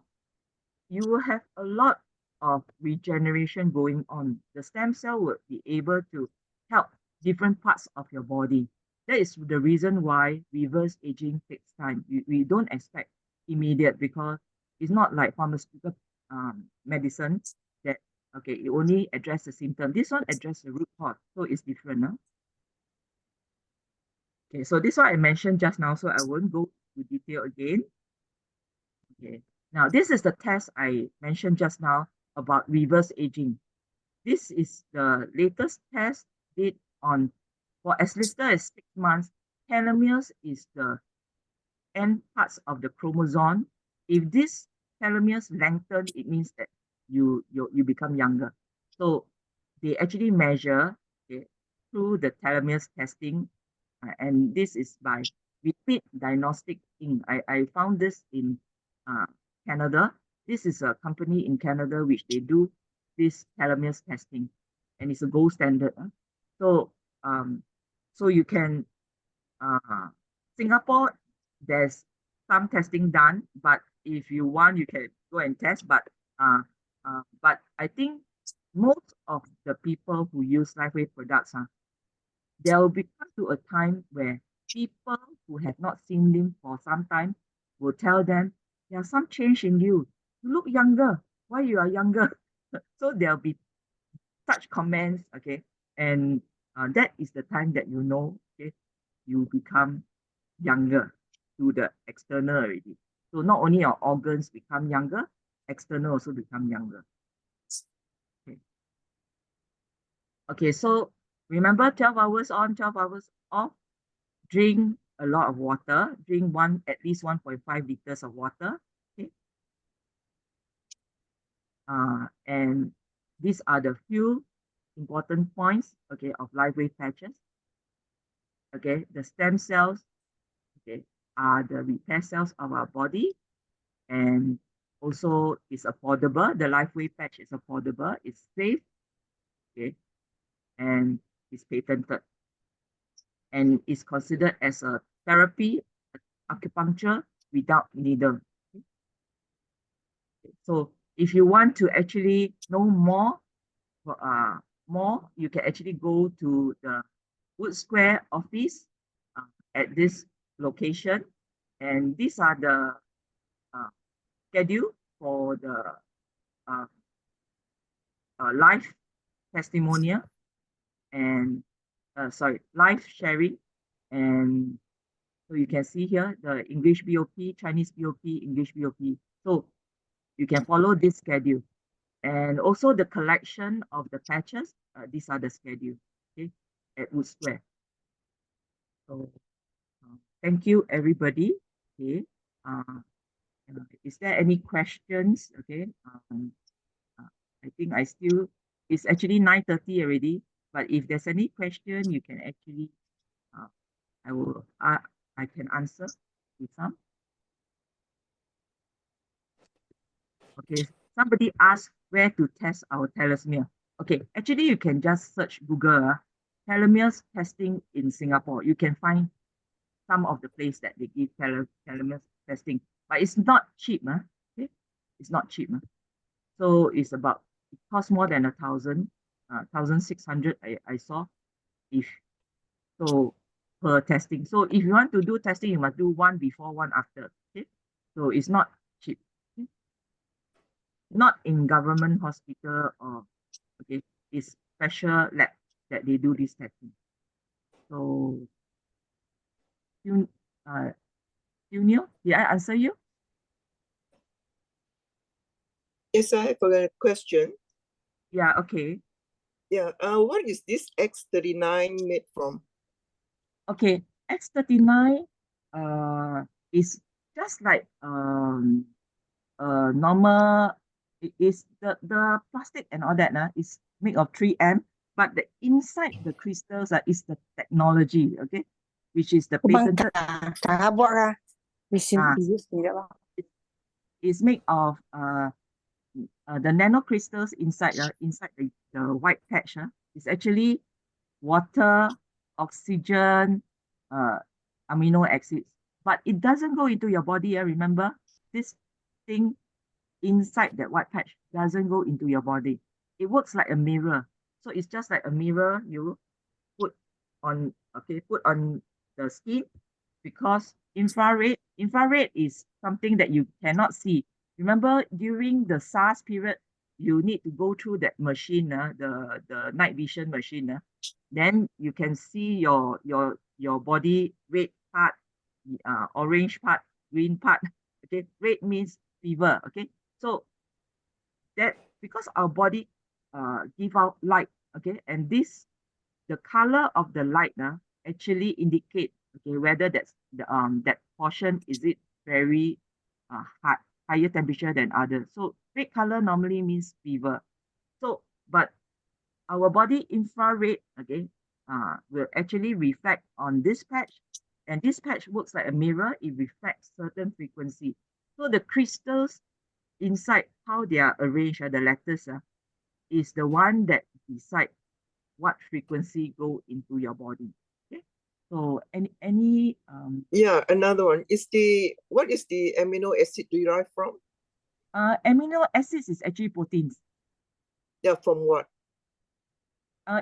you will have a lot of regeneration going on. The stem cell will be able to help different parts of your body. That is the reason why reverse aging takes time. We don't expect immediate because it's not like pharmaceutical medicine that okay, it only address the symptom. This one address the root cause, so it's different. Huh? Okay, so this one I mentioned just now, so I won't go into detail again. Okay, now this is the test I mentioned just now about reverse aging. This is the latest test did on for as little as 6 months. Telomeres is the end parts of the chromosome. If this telomeres lengthen, it means that you become younger. So they actually measure, okay, through the telomeres testing, and this is by repeat diagnostic Inc. I found this in uh, Canada. This is a company in Canada which they do this telomeres testing, and it's a gold standard. So um, so you can Singapore, there's some testing done, but if you want, you can go and test. But I think most of the people who use LifeWay products, there will be come to a time where people who have not seen them for some time will tell them, there's some change in you. You look younger. Why you are younger? So there'll be such comments, okay, and that is the time that you know, okay, you become younger to the external already. So not only your organs become younger, external also become younger. Okay, okay, so remember 12 hours on, 12 hours off. Drink a lot of water. Drink at least 1.5 liters of water. Okay, and these are the few important points, okay, of LifeWave patches. Okay, the stem cells, okay, are the repair cells of our body, and also is affordable. The LifeWave patch is affordable, it's safe, okay, and is patented, and is considered as a therapy, acupuncture without needle. Okay? So if you want to actually know more, you can actually go to the Wood Square office at this location, and these are the schedule for the uh, live testimonial and live sharing. And so you can see here the English BOP, Chinese BOP, English BOP. So you can follow this schedule. And also the collection of the patches, these are the schedule, okay, at Wood Square. So thank you, everybody. Okay. Is there any questions? Okay. I think it's actually 9:30 already, but if there's any question, you can actually, I can answer with some. Okay, somebody asked where to test our telomere. Okay, actually you can just search Google, telomeres testing in Singapore. You can find some of the place that they give telomeres testing, but it's not cheap, okay? It's not cheap. So it costs more than 1,600 I saw, if so, per testing. So if you want to do testing, you must do one before, one after. Okay, so it's not cheap. Okay? Not in government hospital, or okay, it's special lab that they do this testing. So Junior, did I answer you? Yes, I have a question. Yeah, okay. Yeah, what is this X39 made from? Okay, X39 is just like normal. It is the plastic and all that is made of 3M, but the inside the crystals is the technology, okay, which is the patented. It's made of the nanocrystals inside the white patch. Is actually water, oxygen, amino acids, but it doesn't go into your body. Remember, this thing inside that white patch doesn't go into your body. It works like a mirror. So it's just like a mirror you put put on the skin, because infrared is something that you cannot see. Remember during the SARS period, you need to go through that machine, the night vision machine. Then you can see your body red part, orange part, green part. Okay, red means fever. Okay, so that because our body give out light, okay, and the color of the light actually indicate, okay, whether that portion is it very higher temperature than others. So red color normally means fever. So but our body infrared, okay, will actually reflect on this patch, and this patch works like a mirror. It reflects certain frequency. So the crystals inside, how they are arranged, the letters, is the one that decide what frequency go into your body. Okay. So any Yeah, another one is what is the amino acid derived from? amino acids is actually proteins. Yeah, from what?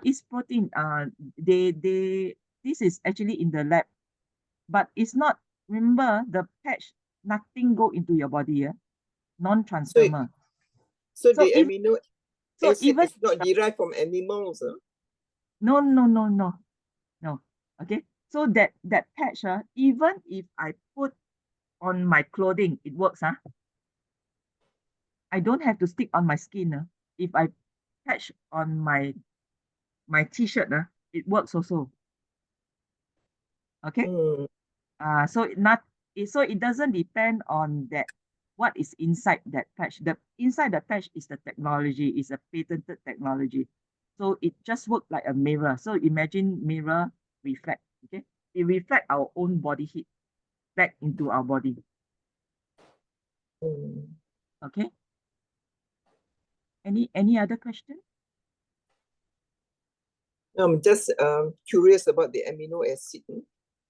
It's protein. They this is actually in the lab, but it's not. Remember the patch, nothing go into your body, yeah? So Non-transdermal. so So the if amino so acid even is not derived from animals, huh? no. Okay. So that patch, even if I put on my clothing, it works, I don't have to stick on my skin. If I patch on my t-shirt, it works also. Okay. Mm, So it doesn't depend on that what is inside that patch. The inside the patch is the technology, is a patented technology. So it just works like a mirror. So imagine mirror reflect. Okay, it reflect our own body heat back into our body. mm. Okay. Any other question? I'm just curious about the amino acid.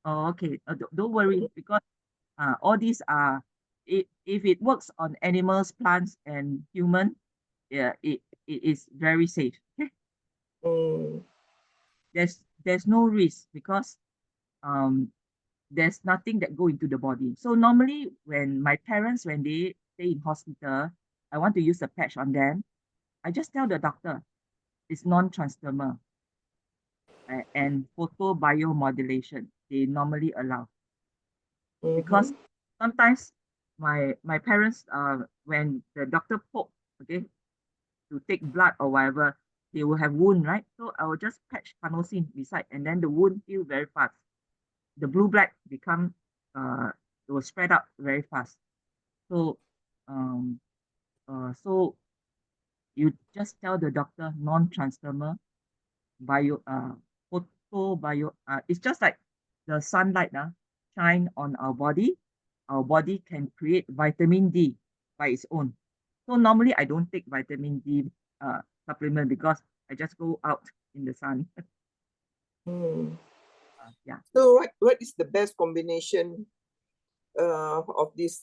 Oh, okay. Don't worry because all these are if it works on animals, plants, and human, yeah, it is very safe. Okay. Mm, There's no risk because um there's nothing that go into the body. So normally when my parents when they stay in hospital, I want to use a patch on them. I just tell the doctor it's non-transdermal and photobiomodulation. They normally allow because mm-hmm, sometimes my parents when the doctor poke, okay, to take blood or whatever, they will have wound, right? So I will just patch carnosine beside and then the wound heal very fast. The blue black become it will spread out very fast. So um so you just tell the doctor non-transdermal bio photo bio it's just like the sunlight shine on our body can create vitamin D by its own. So normally I don't take vitamin D supplement because I just go out in the sun. mm. Yeah. So what is the best combination of this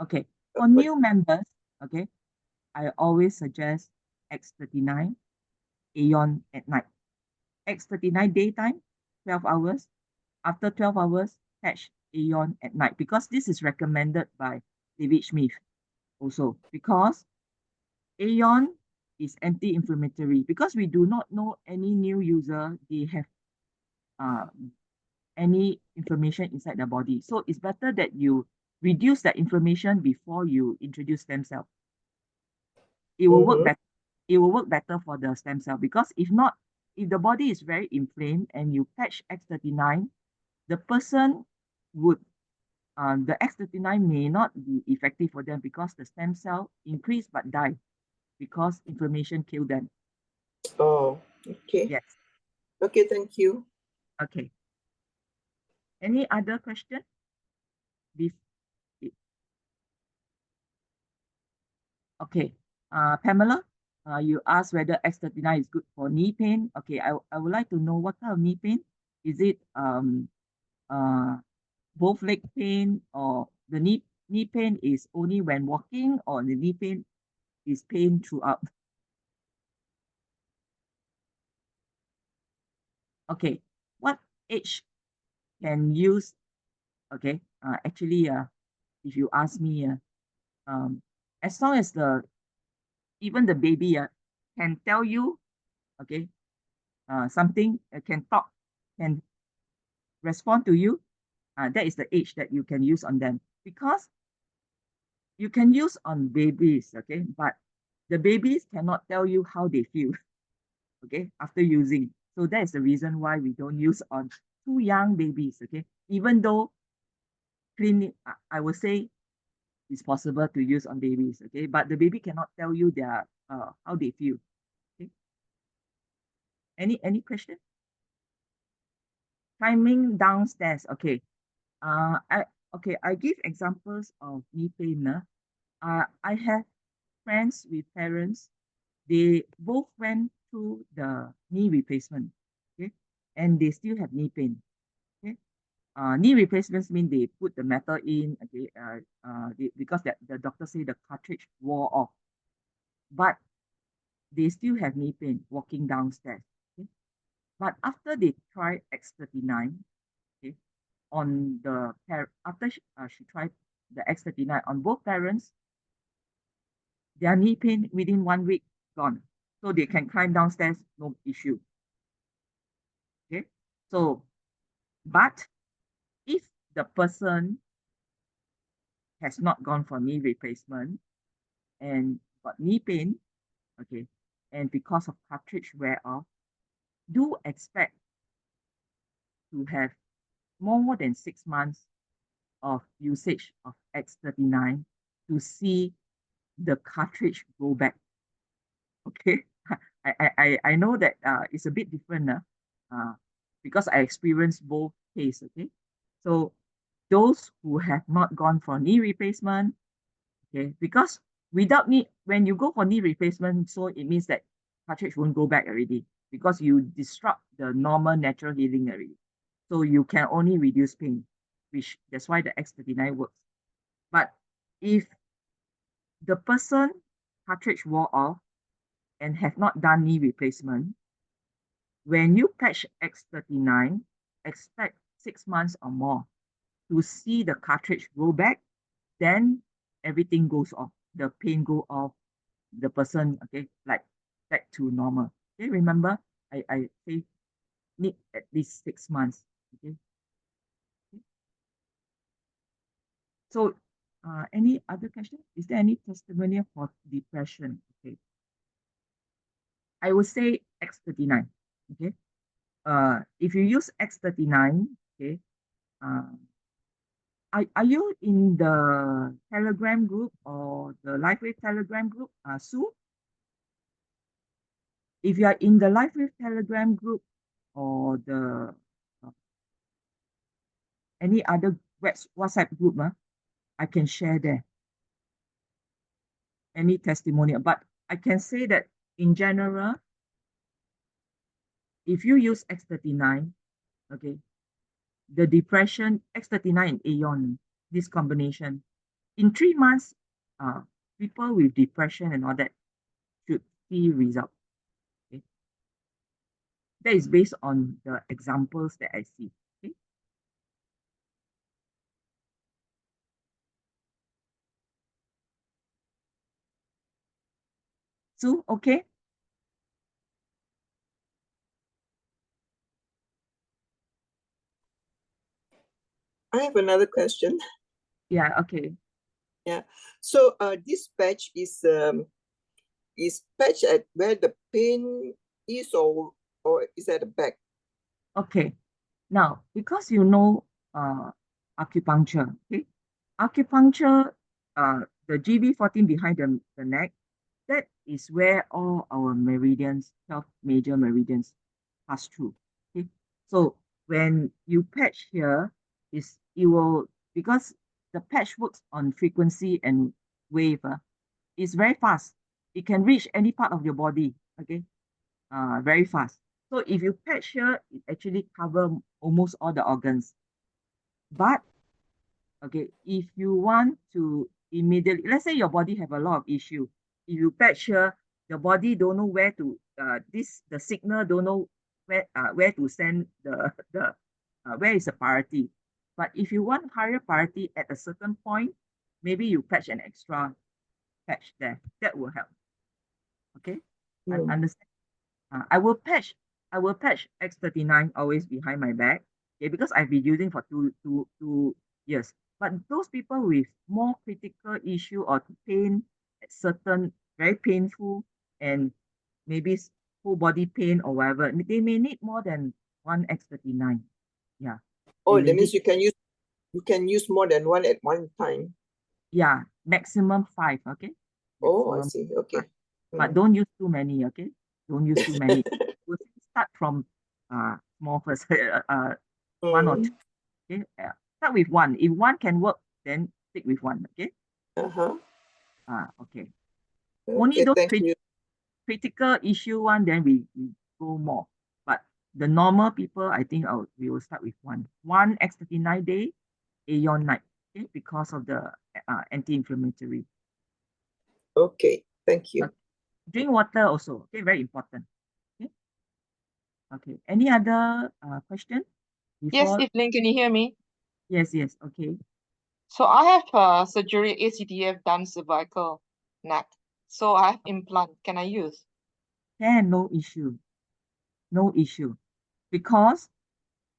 Okay. For what new members, okay, I always suggest X39 Aeon at night. X39 daytime, 12 hours. After 12 hours, patch Aeon at night because this is recommended by David Smith also because Aeon is anti-inflammatory because we do not know any new user they have uh, any inflammation inside the body. So it's better that you reduce that inflammation before you introduce stem cell. It will work mm-hmm, better. It will work better for the stem cell because if not, if the body is very inflamed and you patch X39, the person would the X39 may not be effective for them because the stem cell increase but die because inflammation kill them. oh, okay, Yes. okay, thank you. Okay. Any other question? Bef- Okay. Pamela, you asked whether X39 is good for knee pain. Okay, I would like to know what kind of knee pain. Is it uh both leg pain or the knee pain is only when walking or the knee pain is pain throughout? Okay. What age can use okay? Actually, if you ask me, um, as long as the even the baby can tell you, okay, something can talk, can respond to you, that is the age that you can use on them because you can use on babies, okay, but the babies cannot tell you how they feel, okay, after using. So that is the reason why we don't use on too young babies, okay, even though clinic, I would say it's possible to use on babies, okay, but the baby cannot tell you their how they feel. Okay, any question? Climbing downstairs, okay. I okay, I give examples of knee pain. I have friends with parents, they both went through the knee replacement, okay, and they still have knee pain. Okay, knee replacements mean they put the metal in. Okay, because the doctor say the cartridge wore off, but they still have knee pain walking downstairs. Okay? But after they try X39, okay, on the after she tried the X39 on both parents, their knee pain within 1 week gone, so they can climb downstairs, no issue. Okay, so but if the person has not gone for knee replacement and got knee pain, okay, and because of cartridge wear off, do expect to have more than 6 months of usage of X39 to see the cartridge go back. Okay, I know that it's a bit different because I experienced both cases. Okay, so those who have not gone for knee replacement, okay, because without knee, when you go for knee replacement, so it means that cartridge won't go back already because you disrupt the normal natural healing already. So you can only reduce pain, which that's why the X39 works. But if the person cartridge wore off and have not done knee replacement, when you patch X39, expect 6 months or more to see the cartridge go back, then everything goes off. The pain go off, the person, okay, like back to normal. Okay, remember, I say need at least 6 months. Okay. So any other question? Is there any testimonial for depression? Okay. I would say X39. Okay. If you use X39, okay, are you in the Telegram group or the LifeWave Telegram group, Sue? If you are in the LifeWave Telegram group or the any other WhatsApp group, I can share there any testimonial. But I can say that in general, if you use X39, okay, the depression, X39 and Aeon, this combination, in 3 months, people with depression and all that should see results. Okay? That is based on the examples that I see. Okay? So, okay? I have another question. Yeah, okay. Yeah. So this patch is patch at where the pain is, or is at the back? Okay. Now, because you know acupuncture, okay? Acupuncture, the GB14 behind the neck, that is where all our meridians, 12 major meridians, pass through. Okay, so when you patch here, it will, because the patch works on frequency and wave, it's very fast. It can reach any part of your body. Okay, very fast. So if you patch here, it actually cover almost all the organs. But okay, if you want to immediately, let's say your body have a lot of issue, if you patch here, your body don't know where to the signal don't know where to send the where is the priority. But if you want higher priority at a certain point, maybe you patch an extra patch there. That will help. Okay, understand. I will patch X39 always behind my back, okay, because I've been using for two years. But those people with more critical issue or pain, certain very painful, and maybe full body pain or whatever, they may need more than one X39. Yeah. Oh, that means you can use more than one at one time. Yeah, maximum 5. Okay. Oh, I Maximum see. Okay. 5. But don't use too many. Okay. Don't use too many. We'll start from small first. One or two. Okay. Start with one. If one can work, then stick with one. Okay. Okay. Only Okay, those thank you. critical issue one, then we go more. But The normal people, I think we will start with one X39 day, Aeon night, okay, because of the anti-inflammatory. Okay, thank you. Drink water also, okay, very important. Okay, okay. Any other question? Yes, Before? Evelyn, can you hear me? Yes, okay. So I have surgery, ACDF done cervical neck. So I have implant. Can I use? Can, no issue. No issue. Because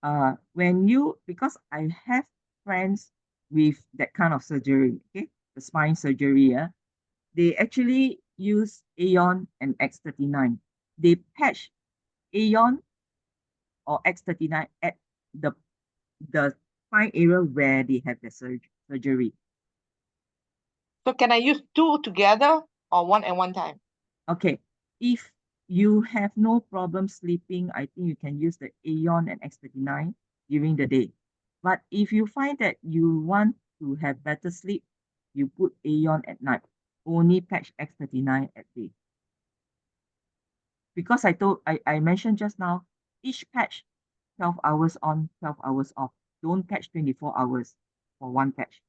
because I have friends with that kind of surgery, okay, the spine surgery, they actually use Aeon and X39. They patch Aeon or X39 at the spine area where they have the surgery. So can I use two together or one at one time? Okay, if you have no problem sleeping, I think you can use the Aeon and X39 during the day. But if you find that you want to have better sleep, you put Aeon at night. Only patch X39 at day. Because I mentioned just now, each patch 12 hours on, 12 hours off. Don't patch 24 hours for one patch.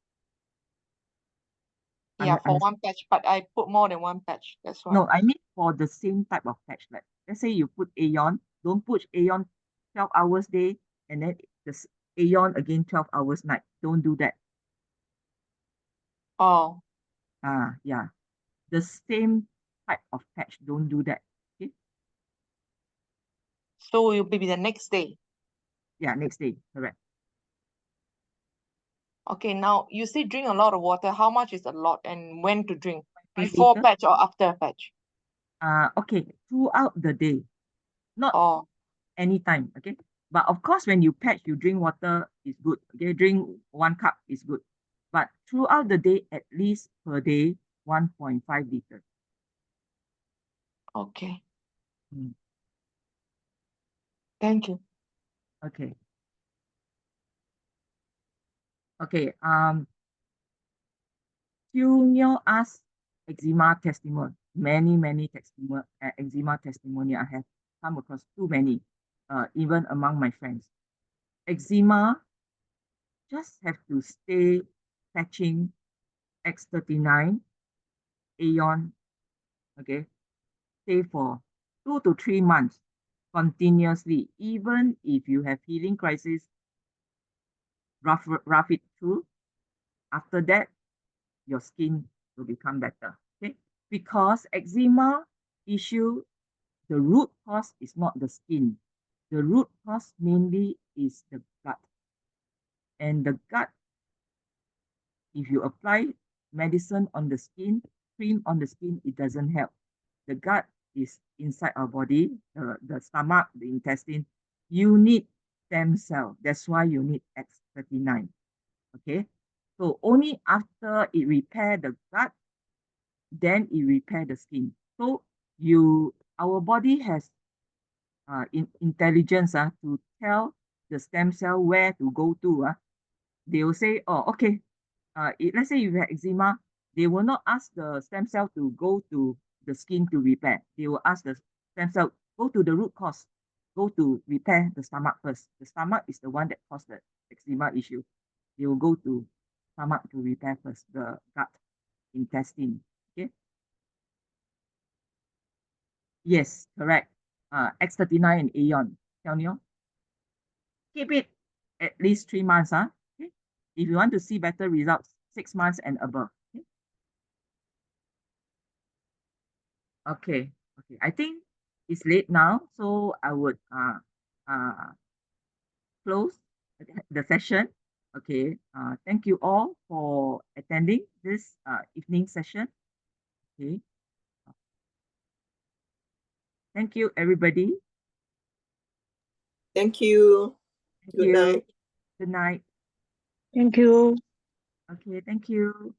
Yeah, for one patch, but I put more than one patch. That's why. No, I mean for the same type of patch. Like, let's say you put Aeon, don't put Aeon 12 hours day and then the Aeon again 12 hours night. Don't do that. Oh, Yeah. The same type of patch. Don't do that. Okay. so it will be the next day. Yeah, next day. Correct. Okay, now you say drink a lot of water. How much is a lot and when to drink? 5 Before liter. patch or after patch? Okay. Throughout the day. Not Oh, anytime. Okay. But of course, when you patch, you drink water is good. Okay. Drink 1 cup is good. But throughout the day, at least per day, 1.5 liters. okay. Mm. Thank you. Okay. Okay. Junior asked eczema testimony. Many testimony, eczema testimony I have come across too many, even among my friends. Eczema just have to stay patching X39, Aeon, okay, stay for 2 to 3 months continuously. Even if you have healing crisis, rough it through. After that, your skin will become better. Okay, because eczema issue, the root cause is not the skin. The root cause mainly is the gut. And the gut, if you apply medicine on the skin, cream on the skin, it doesn't help. The gut is inside our body, the stomach, the intestine. You need stem cell. That's why you need X39. Okay. So only after it repair the gut, then it repair the skin. So our body has intelligence to tell the stem cell where to go to. They will say, oh, okay, let's say you have eczema, they will not ask the stem cell to go to the skin to repair. They will ask the stem cell, go to the root cause, go to repair the stomach first. The stomach is the one that caused the eczema issue. They will go to stomach to repair first, the gut, intestine. Okay. Yes, correct. X39 and Aeon. Xiaoniao. Keep it at least 3 months. Okay. If you want to see better results, 6 months and above. Okay. Okay. Okay. I think it's late now, so I would close the session. Okay. Thank you all for attending this evening session. Okay. Thank you, everybody. Thank you. Thank Good you. night. Good night. Thank you. Okay. Thank you.